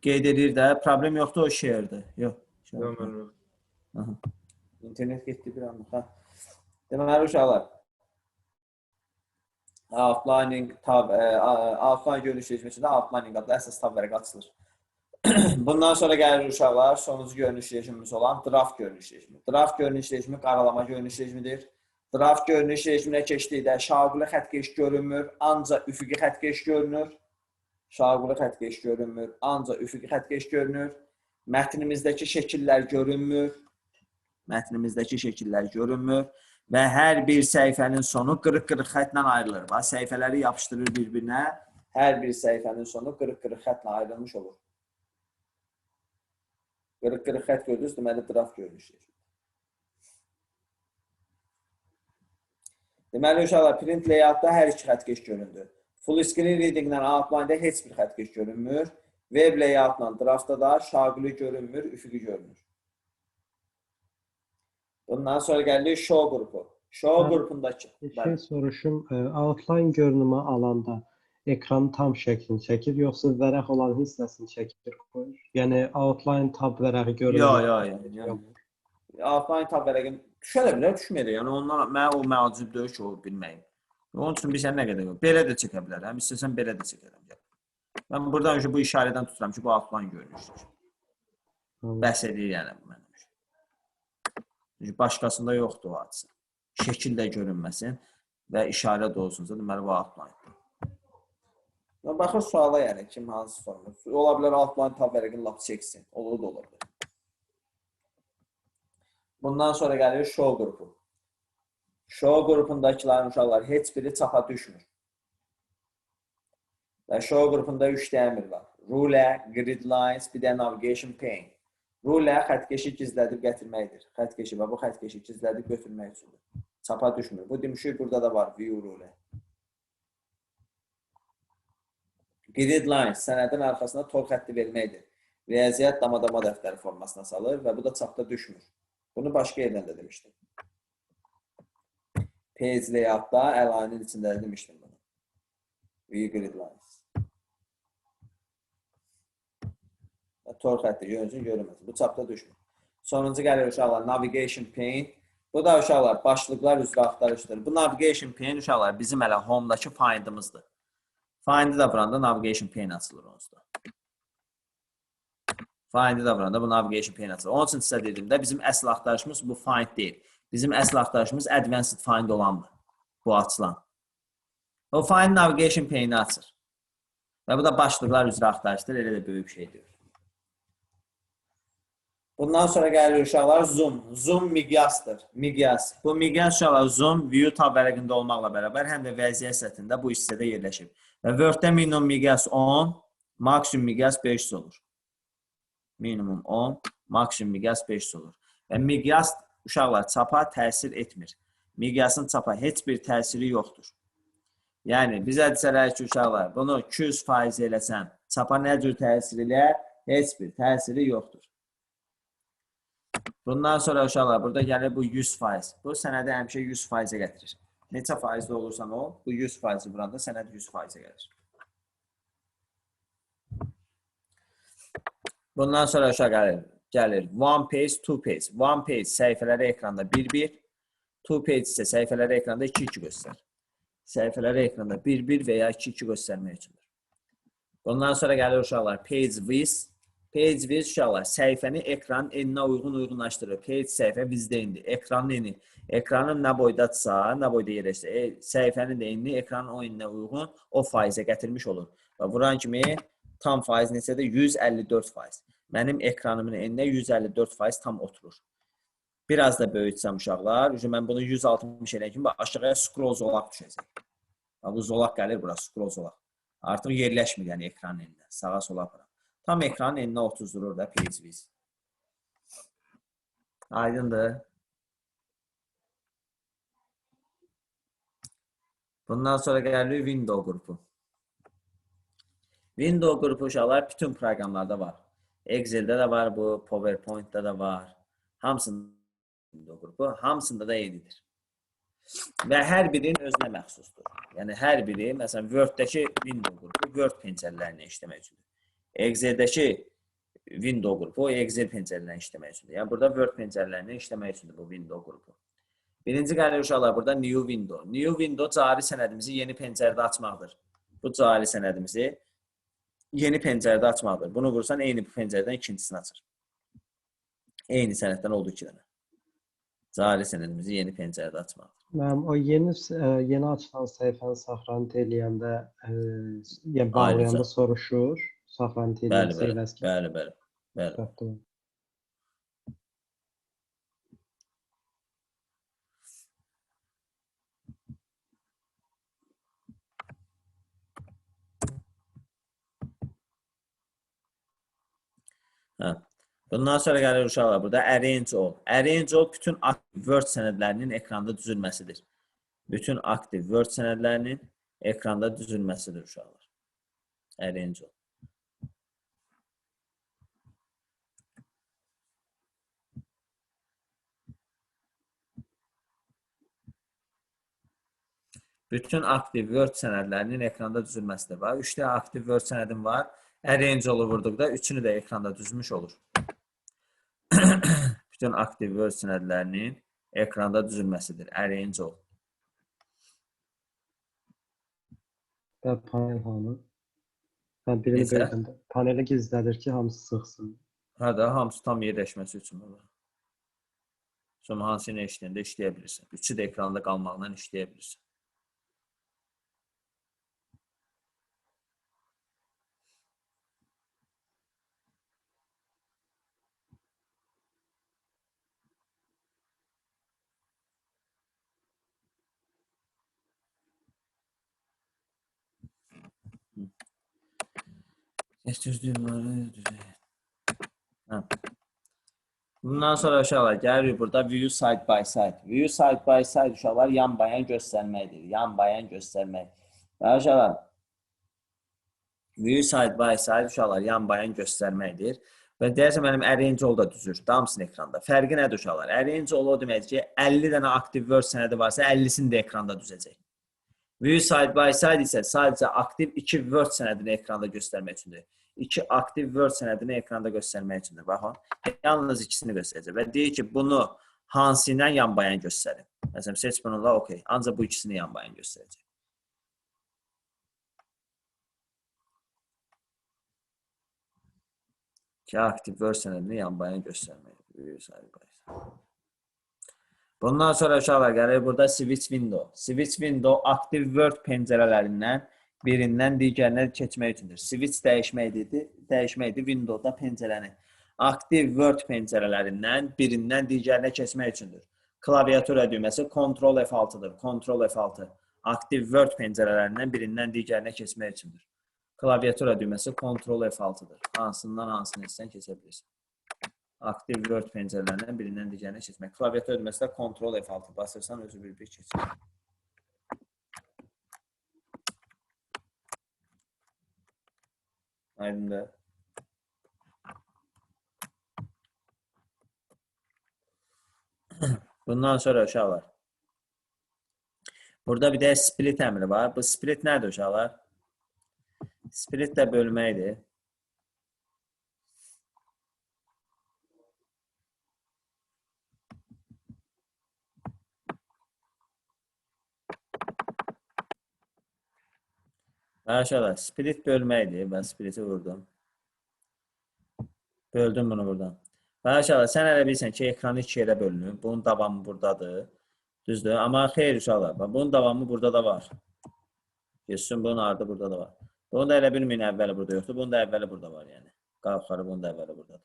Qeyd edir də, problem yoxdur o şeirdə. Yox. yox, mənim yox. İnternet getdi bir anlıq. Deməli, uşaqlar. Outlining tab, outline görünüş rejimində outlining adlı əsas tab vərəqi açılır. Bundan sonra gəlir uşaqlar, sonuncu görünüş rejimimiz olan draft görünüş rejimi. Draft görünüş rejimi qaralama görünüş rejimidir. Draft görünüş rejiminə keçdikdə şaquli xəttkeş görünmür, ancaq üfüqi xəttkeş görünür. Şaquli xəttkeş görünmür, ancaq üfüqi xəttkeş görünür. Mətnimizdəki şəkillər görünmür. Mətnimizdəki şəkillər görünmür. Və hər bir səhifənin sonu qırıq-qırıq xətlə ayrılır. Bax, səhifələri yapışdırır bir-birinə. Hər bir səhifənin sonu qırıq-qırıq xətlə ayrılmış olur. Qırıq-qırıq xət gördünüz, deməli draft görünüş rejimi. Deməli, uşaqlar, print layoutda hər iki xəttkeş göründü. Full screen reading-lə outline-da heç bir xəttkeş görünmür. Web layout-la draftda da şaquli görünmür, üfüqi görünür. Bundan sonra gəlir show qrupu. Show qrupundakı. Bir şey soruşum, outline görünümü alanda ekranın tam şəklini çəkir, yoxsa vərəq olan hissəsini çəkir, qoyur? Yəni outline tab vərəqi görünür. Yox. Outline tab vərəqin düşə də bilər, düşməyir. Yəni ondan mən o məvacib deyil ki, o bilməyim. Onun üçün bilsən nə qədər yox. Belə də çəkə bilərəm. İstəsən belə də çəkərəm. Mən buradan bu işarədən tuturam ki, bu outline görünüşdür. Bəhs edir yəni bu mənim. Çünki başqasında yoxdur o hadisə. Şəkil də görünməsin və işarə də olsunsa, deməli bu outline. Baxır suala yəni kim hansı sorumlu. Ola bilər outline tab vərəqini lap çəksin. Olur da ola bilər. Bundan sonra gəlir show qrupu. Show qrupundakilərin uşaqlar heç biri çapa düşmür. Və show qrupunda 3 əmr var. Ruler, grid lines, bir də navigation pane. Ruler xəttkeşi gizlədib gətirməkdir. Xəttkeşi və bu xəttkeşi gizlədib götürmək üçündür. Çapa düşmür. Bu demişik burada da var view ruler. Grid lines sənədin arxasına tor xətti verməkdir. Riyaziyyat damadama dəftəri formasına salır və bu da çapda düşmür. Bunu başqa yerdən də demişdim. Page layoutda əlayinin içində də demişdim bunu. View grid lines. Tor xətti görünsün, görünməsin. Bu çapda düşmür. Sonuncu gəlir uşaqlar navigation pane. Bu da uşaqlar başlıqlar üzrə axtarışdır. Bu navigation pane uşaqlar bizim hələ home-dakı findimizdir. Find'i da vuranda navigation pane açılır onsuz da. Find'i da vuranda bu navigation pane açılır. Onun üçün sizə dedim də bizim əsl axtarışımız bu find deyil. Bizim əsl axtarışımız advanced find olandır. Bu açılan. O find navigation pane'i açır. Və bu da başlıqlar üzrə axtarışdır. Elə də böyük şeydir. Bundan sonra gəlir uşaqlar zoom. Zoom miqyasdır. Miqyas. Bu miqyas uşaqlar zoom view tab vərəqində olmaqla bərabər həm də vəziyyət səthində bu hissədə yerləşir. Və Word-də minimum miqyas 10, maksimum miqyas 500 olur. Minimum 10, maksimum miqyas 500 olur. Və miqyas uşaqlar çapa təsir etmir. Miqyasın çapa heç bir təsiri yoxdur. Yəni bizə desələr ki, uşaqlar bunu 200% eləsən, çapa nə cür təsir eləyər? Heç bir təsiri yoxdur. Bundan sonra uşaqlar burada gəlir bu 100%. Bu sənədi həmişə 100%-ə gətirir. Neçə faizdə olursan ol, bu 100%-i vuranda sənəd 100%-ə gəlir. Bundan sonra uşaq gəlir one page, two page. One page səhifələri ekranda 1-1, two page isə səhifələri ekranda 2-2 göstərir. Səhifələri ekranda 1-1 və ya 2-2 göstərmək üçündür. Bundan sonra gəlir uşaqlar page width. Page width uşaqlar səhifəni ekranın eninə uyğunlaşdırır. Page səhifə width-indir. Ekranın eni. Ekranın nə boydadsa, nə boyda yerləşsə, səhifənin də enini ekranın o eninə uyğun o faizə gətirmiş olur. Və vuran kimi tam faiz neçədir? 154%. Mənim ekranımın eninə 154% tam oturur. Biraz da böyütsəm uşaqlar. Mən bunu 160 eləyən kimi aşağıya scroll zolaq düşəcək. Bu zolaq gəlir bura, scroll zolaq. Artıq yerləşmir, yəni ekranın eninə. Sağa sola aparam. Tam ekranın eninə 30 durur da page views. Aydındır. Bundan sonra gəlir window qrupu. Window qrupu uşaqlar bütün proqramlarda var. Excel'də də var bu, PowerPoint'də də var. Hamısında window qrupu, hamısında da eynidir. Və hər birinin özünə məxsusdur. Yəni hər biri, məsələn, Word-dəki window qrupu Word pencərlərinə işləmək üçündür. Excel-dəki window qrupu Excel pencərlərinə işləmək üçündür. Yəni burada Word pencərlərinə işləmək üçündür bu window qrupu. Birinci gəlir uşaqlar burada new window. New window cari sənədimizi yeni pencərdə açmaqdır. Bu cari sənədimizi yeni pencərdə açmaqdır. Bunu vursan eyni pencərdən ikincisini açır. Eyni sənəddən olduğu iki dənə. Cari sənədimizi yeni pencərdə açmaqdır. Mənim o yeni açılan səhifəni saxlanıt eləyəndə, yəni bağlayanda soruşur, saxlanıt eləyən səhifəsi. Bəli. Bundan sonra gəlir uşaqlar burada arrange all. Arrange all bütün aktiv Word sənədlərinin ekranda düzülməsidir. Bütün aktiv Word sənədlərinin ekranda düzülməsidir uşaqlar. Arrange all. Bütün aktiv Word sənədlərinin ekranda düzülməsidir. Bax, 3 dənə aktiv Word sənədim var. Arrange all-u vurduqda üçünü də ekranda düzmüş olur. Bütün aktiv Word sənədlərinin ekranda düzülməsidir. Arrange all. Və panel hanı? Mən birini böyüdəndə paneli gizlədir ki, hamısı sıxsın. Hə də, hamısı tam yerləşməsi üçün olur. Sonra hansını işləyəndə işləyə bilirsən. Üçü də ekranda qalmaqla işləyə bilirsən. Bundan sonra uşaqlar gəlirik burada view side by side. View side by side uşaqlar yan-bayan göstərməkdir. Yan-bayan göstərmək. Və uşaqlar view side by side uşaqlar yan-bayan göstərməkdir. Və deyərsən mənim arrange all da düzür. Damsın ekranda. Fərqi nədir uşaqlar? Arrange all o deməkdir ki, 50 dənə aktiv Word sənədi varsa 50-sini də ekranda düzəcək. View side by side isə sadəcə aktiv 2 Word sənədini ekranda göstərmək üçündür. 2 aktiv Word sənədini ekranda göstərmək üçündür. Baxın, yalnız ikisini göstərəcək və deyir ki, bunu hansı ilə yan-bayan göstərin. Məsələn, seç bununla okey. Ancaq bu ikisini yan-bayan göstərəcək. İki aktiv Word sənədini yan-bayan göstərmək. View side by side. Bundan sonra uşaqlar gəlir burada switch window. Switch window aktiv Word pəncərələrindən birindən digərinə keçmək üçündür. Switch dəyişməkdir Windowda pəncərəni. Aktiv Word pəncərələrindən birindən digərinə keçmək üçündür. Klaviatura düyməsi Ctrl F6-dır. Ctrl F6. Aktiv Word pəncərələrindən birindən digərinə keçmək üçündür. Klaviatura düyməsi Ctrl F6-dır. Hansından hansını istəyən keçə bilirsən. Aktiv Word pəncərələrindən birindən digərinə keçmək. Klaviatura düyməsi də Ctrl F6 basırsan özü bir keçir. Aydındır. Bundan sonra uşaqlar. Burada bir də split əmri var. Bu split nədir uşaqlar? Split də bölməkdir. Aşağıda split bölməkdir. Ben split'i vurdum. Böldüm bunu buradan. Aşağıda sən elə bilirsən ki, ekranı iki yerə bölünür. Bunun davamı buradadır. Düzdür. Amma xeyr uşaqlar. Bunun davamı burada da var. Geçsin bunun ardı burada da var. Bunu da elə bilməyin əvvəli burada yoxdur. Bunun da əvvəli burada var yəni. Qalxarı bunun da əvvəli buradadır.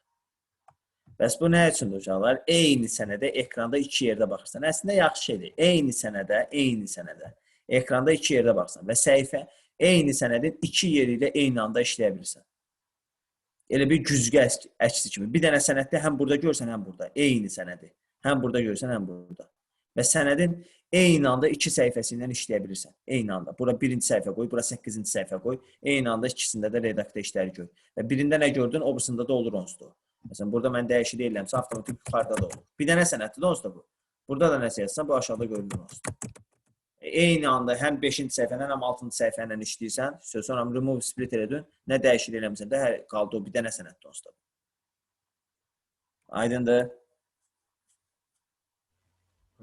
Bəs bu nə üçündür uşaqlar? Eyni sənədə ekranda iki yerdə baxırsan. Əslində yaxşı şeydir. Eyni sənədə ekranda iki yerdə baxırsan və səhifə eyni sənədin iki yeri ilə eyni anda işləyə bilirsən. Elə bir güzgü əksi kimi. Bir dənə sənəddə həm burada görsən, həm burada. Eyni sənədi. Həm burada görsən, həm burada. Və sənədin eyni anda iki səhifəsi ilə işləyə bilirsən. Eyni anda. Bura birinci səhifə qoy, bura 8-ci səhifə qoy. Eyni anda ikisində də redaktör işləri gör. Və birində nə gördün, o birisində də olur onsuz da. Məsələn, burada mən dəyişir edirəmsə, avtomatik yuxarıda da olur. Bir dənə sənəddir də onsuz da bu. Burada da nəsə yazsan, bu aşağıda görünür onsuz da. Eyni anda həm 5-ci səhifədən, həm 6-cı səhifədən işləyirsən, sonra remove split elədin, nə dəyişir eləmirsən də, qaldı o bir dənə sənəddir onsuz da. Aydındır.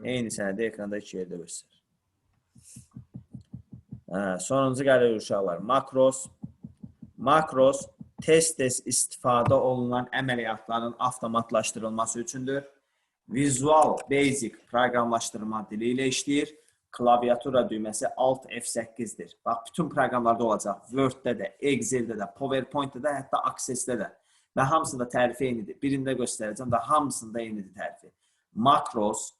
Eyni sənədə ekranda iki yerdə göstərir. Sonuncu gəlir uşaqlar. Makros tez-tez istifadə olunan əməliyyatların avtomatlaşdırılması üçündür. Visual Basic proqramlaşdırma dili ilə işləyir. Klaviatura düyməsi Alt F8-dir. Bax, bütün proqramlarda olacaq. Word-də də, Excel-də də, PowerPoint-də də, hətta Access-də də. Və hamısında tərifi eynidir. Birində göstərəcəm və hamısında eynidir tərifi. Makros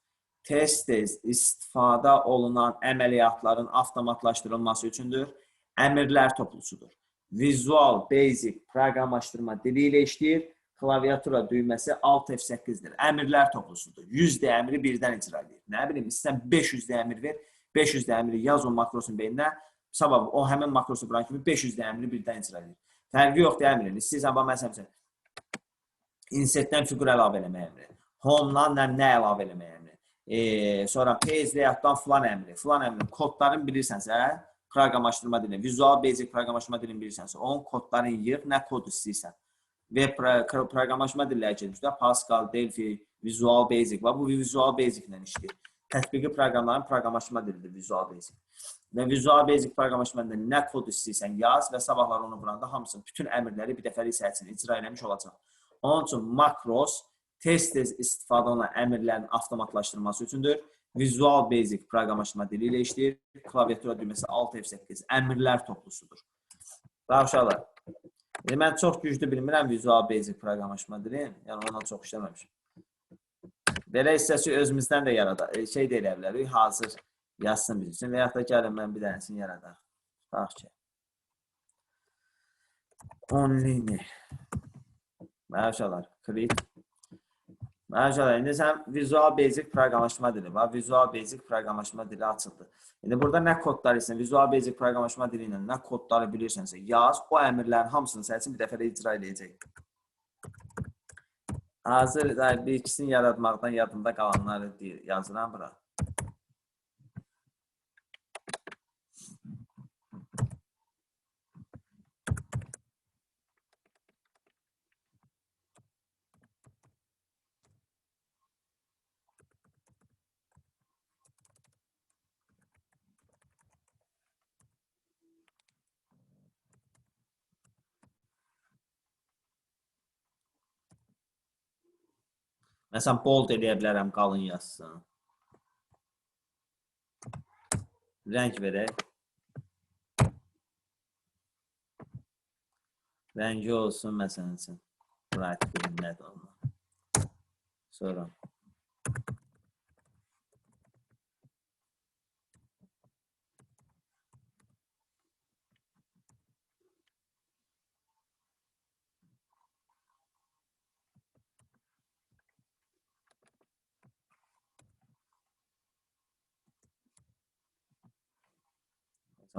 tez-tez istifadə olunan əməliyyatların avtomatlaşdırılması üçündür. Əmrlər toplusudur. Visual Basic proqramlaşdırma dili ilə işləyir. Klaviatura düyməsi Alt F8-dir. Əmrlər toplusudur. 100 də əmri birdən icra edir. Nə bilim, istəyən 500 də əmr ver. 500 də əmri yaz o makrosun beyninə. Sabah o həmin makrosu buran kimi 500 də əmri birdən icra edir. Fərqi yoxdur əmrin. İstəyirsən, məsələn, insertdən fiqur əlavə eləmək əmri. Home-dan nə əlavə eləmək əmri. Sonra page layout-dan filan əmri. Filan əmrin kodlarını bilirsənsə, proqramlaşdırma dilini, Visual Basic proqramlaşdırma dilini bilirsənsə, onun kodlarını yığ, nə kod istəyirsən. Və proqramlaşdırma dilləri gəlmişdir. Pascal, Delphi, Visual Basic var. Bu Visual Basic ilə işləyir. Tətbiqi proqramların proqramlaşdırma dilidir Visual Basic. Və Visual Basic proqramlaşdırma dilində nə kod istəyirsən yaz və sabahlar onu buranda hamısını, bütün əmrləri bir dəfəlik səhətini icra eləmiş olacaq. Onun üçün makros tez-tez istifadə olunan əmrlərin avtomatlaşdırılması üçündür. Visual Basic proqramlaşdırma dili ilə işləyir. Klaviatura düyməsi Alt F8 əmrlər toplusudur. Bax uşaqlar. Mən çox güclü bilmirəm Visual Basic proqramlaşdırma dilini. Yəni ondan çox işləməmişəm. Belə hissəsi özümüzdən də yaradaq. Şey də elə bilərik, hazır yazsın biz üçün. Və yaxud da gəlin mən bir dənəsini yaradaq. Bax ki. Online. Bax uşaqlar. Create. Uşaqlar, indi sən Visual Basic proqramlaşdırma dili var. Visual Basic proqramlaşdırma dili açıldı. İndi burada nə kodlar isə Visual Basic proqramlaşdırma dili ilə nə kodları bilirsənsə yaz, o əmrlərin hamısını sənin bir dəfədə icra edəcək. Hazır bir ikisini yaratmaqdan yadımda qalanları yazıram bura. Məsələn, bold eləyə bilərəm, qalın yazsın. Rəng verək. Rəngi olsun, məsələn üçün. Bright green nədir onlar. Sonra.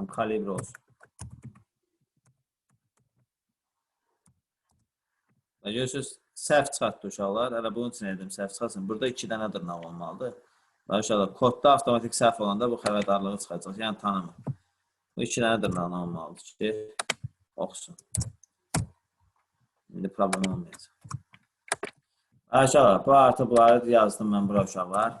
Kalibre olsun. Görürsünüz, səhv çıxartdı uşaqlar. Hələ bunun üçün edim, səhv çıxarsın. Burada 2 dənə dırnaq olmalıdır. Uşaqlar, kodda avtomatik səhv olanda bu xəbərdarlığı çıxacaq. Yəni tanımır. Bu 2 dənə dırnaq olmalıdır ki, oxusun. İndi problem olmayacaq. Uşaqlar, bu artıq bunları yazdım mən bura uşaqlar.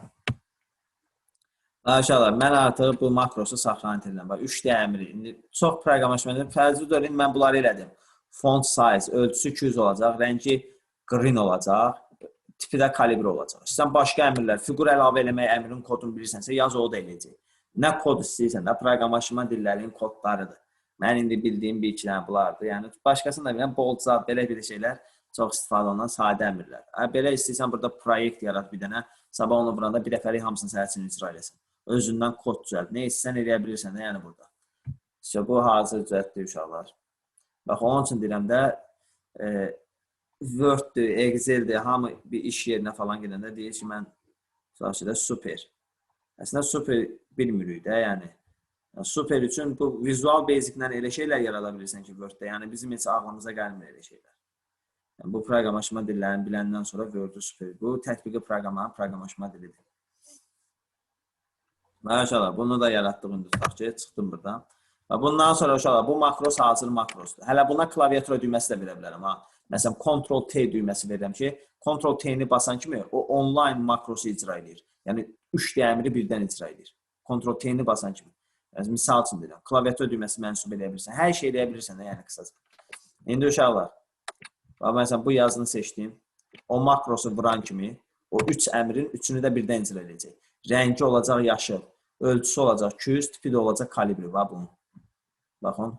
Uşaqlar, mən artıq bu makrosu saxlanət edirəm. 3D əmri. İndi çox proqramlaşma fərzi dörün mən bunları elədim. Font size, ölçüsü 200 olacaq, rəngi green olacaq, tipi də kalibre olacaq. İstəyirsən başqa əmrlər, fiqur əlavə eləmək əmrinin kodunu bilirsənsə, yaz o da eləyəcək. Nə kod istəyirsən də proqramlaşma dillərinin kodlarıdır. Mən indi bildiyim bir iki dənə bunlardır. Yəni başqasını da bilən bold zad, belə bir şeylər çox istifadə olunan sadə əmrlər. Belə istəyirsən burada proyekt yarat bir dənə, sabah onu vuranda bir dəfəlik hamısını sənin üçün icra eləsin. Özündən kod düzəlt. Nə istəsən eləyə bilirsən də, yəni burada. İşte bu hazır düzəltdi uşaqlar. Bax, onun üçün deyirəm də, Word-dür, Excel-dir, hamı bir iş yerinə falan gedəndə deyir ki, mən super. Əslində super bilmirik də, yəni. Super üçün bu Visual Basic-lə elə şeylər yarada bilirsən ki, Word-də. Yəni, bizim heç ağlımıza gəlmir elə şeylər. Yəni, bu proqramaşma dillərini biləndən sonra Word-ü super. Bu, tətbiqi proqramaşma dilidir. Uşaqlar, bunu da yaratdıq indi tutaq ki, çıxdım buradan. Bundan sonra uşaqlar, bu makros hazır makrosdur. Hələ buna klaviatura düyməsi də verə bilərəm. Məsələn, Ctrl-T düyməsi verirəm ki, Ctrl-T-ni basan kimi o online makrosu icra edir. Yəni, 3 əmri birdən icra edir. Ctrl-T-ni basan kimi. Yəni, misal üçün deyirəm, klaviatura düyməsi mənsub edə bilirsən. Hər şey eləyə bilirsən də, yəni qısaca. İndi uşaqlar, məsələn, bu yazını seçdim. O makrosu vuran kimi o 3 əmrin 3-ünü də birdən icra edəcək. Rəngi olacaq yaşıl, ölçüsü olacaq 200, tipi də olacaq kalibri. Bax bunu. Baxın.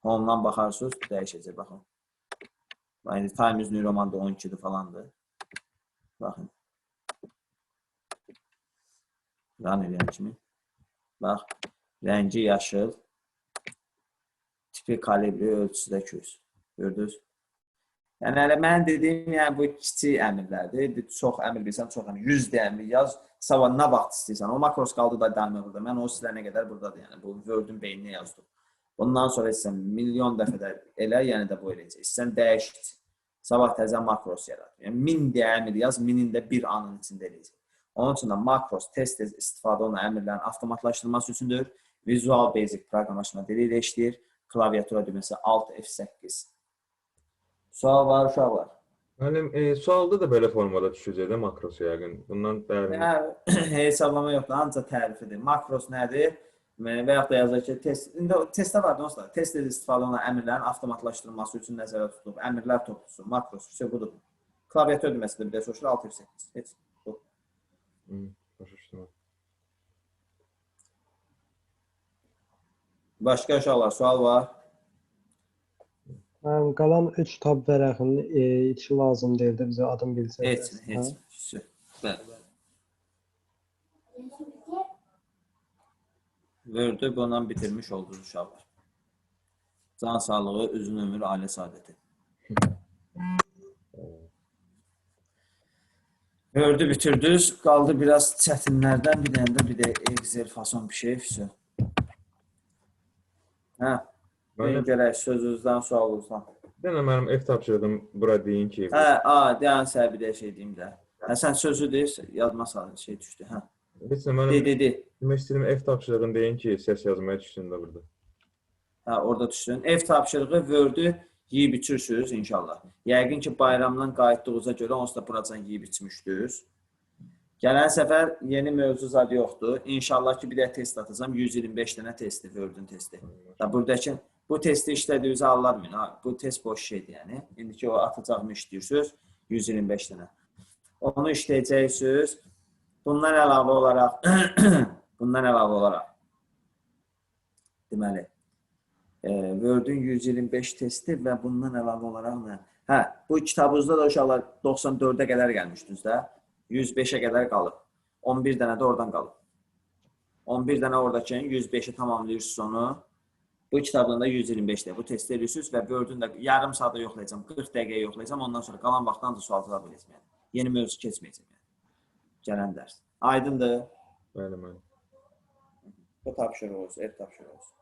Ondan baxarsınız, dəyişəcək. Baxın. İndi Times New Roman'da 12'dir falandır. Baxın. Run edən kimi. Bax. Rəngi yaşıl. Tipi kalibri, ölçüsü də 200. Gördünüz? Yəni, hələ mən dediyim, yəni, bu kiçik əmrlərdir. Çox əmr bilsən, çox əmr. 100 əmr yaz, sabah nə vaxt istəyirsən. O makros qaldı da daimə burada. Mən o silənə qədər buradadır. Yəni, bu Word-ün beyninə yazdım. Bundan sonra istəyən milyon dəfə də elə, yəni də bu eləyəcək. İstəyən dəyişik. Sabah təzə makros yarat. Yəni, 1000 deyə əmr yaz, 1000-in də bir anın içində eləyəcək. Onun üçün də makros tez-tez istifadə olunan əmrlərin avtomatlaşdırılması üçündür. Visual Basic proqramaşma dili ilə işləyir. Klaviatura düyməsi Alt F8. Sual var, uşaqlar. Müəllim, sualda da belə formada düşəcək də makrosu yəqin. Bundan dərin. Hesablama yoxdur, ancaq tərifidir. Makros nədir? Və yaxud da yazır ki, indi testdə var dostlar. Test istifadə olunan əmrlərin avtomatlaşdırılması üçün nəzərdə tutulub. Əmrlər toplusu, makros, budur. Klaviatura düyməsi də bir də soruşur, Alt F8. Heç bu. Başqa uşaqlar, sual var. Qalan 3 tab vərəqinin içi lazım deyildi, bizə adım bilsək. Heç. Bəli. Word-ü bundan bitirmiş oldunuz uşaqlar. Can sağlığı, üzün ömür, ailə saadəti. Word-ü bitirdiniz. Qaldı biraz çətinlərdən bir dənə də bir də Excel fason bir şey. Hə. Benim gələk sözünüzdən, sualınızdan. Dənə mənim ev tapşırdım, bura deyin ki... Deyən sənə bir də şey deyim də. Sən sözü deyir, yazma şey düşdü. Heç nə, mənim demək istəyirəm, ev tapşırığını deyin ki, səs yazmaya düşdün də burada. Orada düşdün. Ev tapşırığı Word-ü yiyib içirsiniz inşallah. Yəqin ki, bayramdan qayıtdığınıza görə onsuz da buracan yiyib içmişdiniz. Gələn səfər yeni mövzu zad yoxdur. İnşallah ki, bir də test atacağım. 125 dənə testi, Word-ün testi. Buradakı bu testi işlədiyinizə alırmayın. Bu test boş şeydir, yəni. İndiki o atacağımı işləyirsiniz. 125 dənə. Onu işləyəcəksiniz. Bundan əlavə olaraq deməli, Word-ün 125 testi və bundan əlavə olaraq nə? Bu kitabınızda da uşaqlar 94-ə qədər gəlmişdiniz də. 105-ə qədər qalıb. 11 dənə də oradan qalıb. 11 dənə oradakı 105-i tamamlayırsınız onu. Bu kitabdan da 125 dəqiqə. Bu testi edirsiniz və Word-ün də yarım saata yoxlayacağım, 40 dəqiqəyə yoxlayacağım. Ondan sonra qalan vaxtdan da sual cavab edəcəm. Yeni mövzu keçməyəcəm. Gələn dərs. Aydındır? Bəli, mənim. Bu tapşırıq olsun, ev tapşırıq olsun.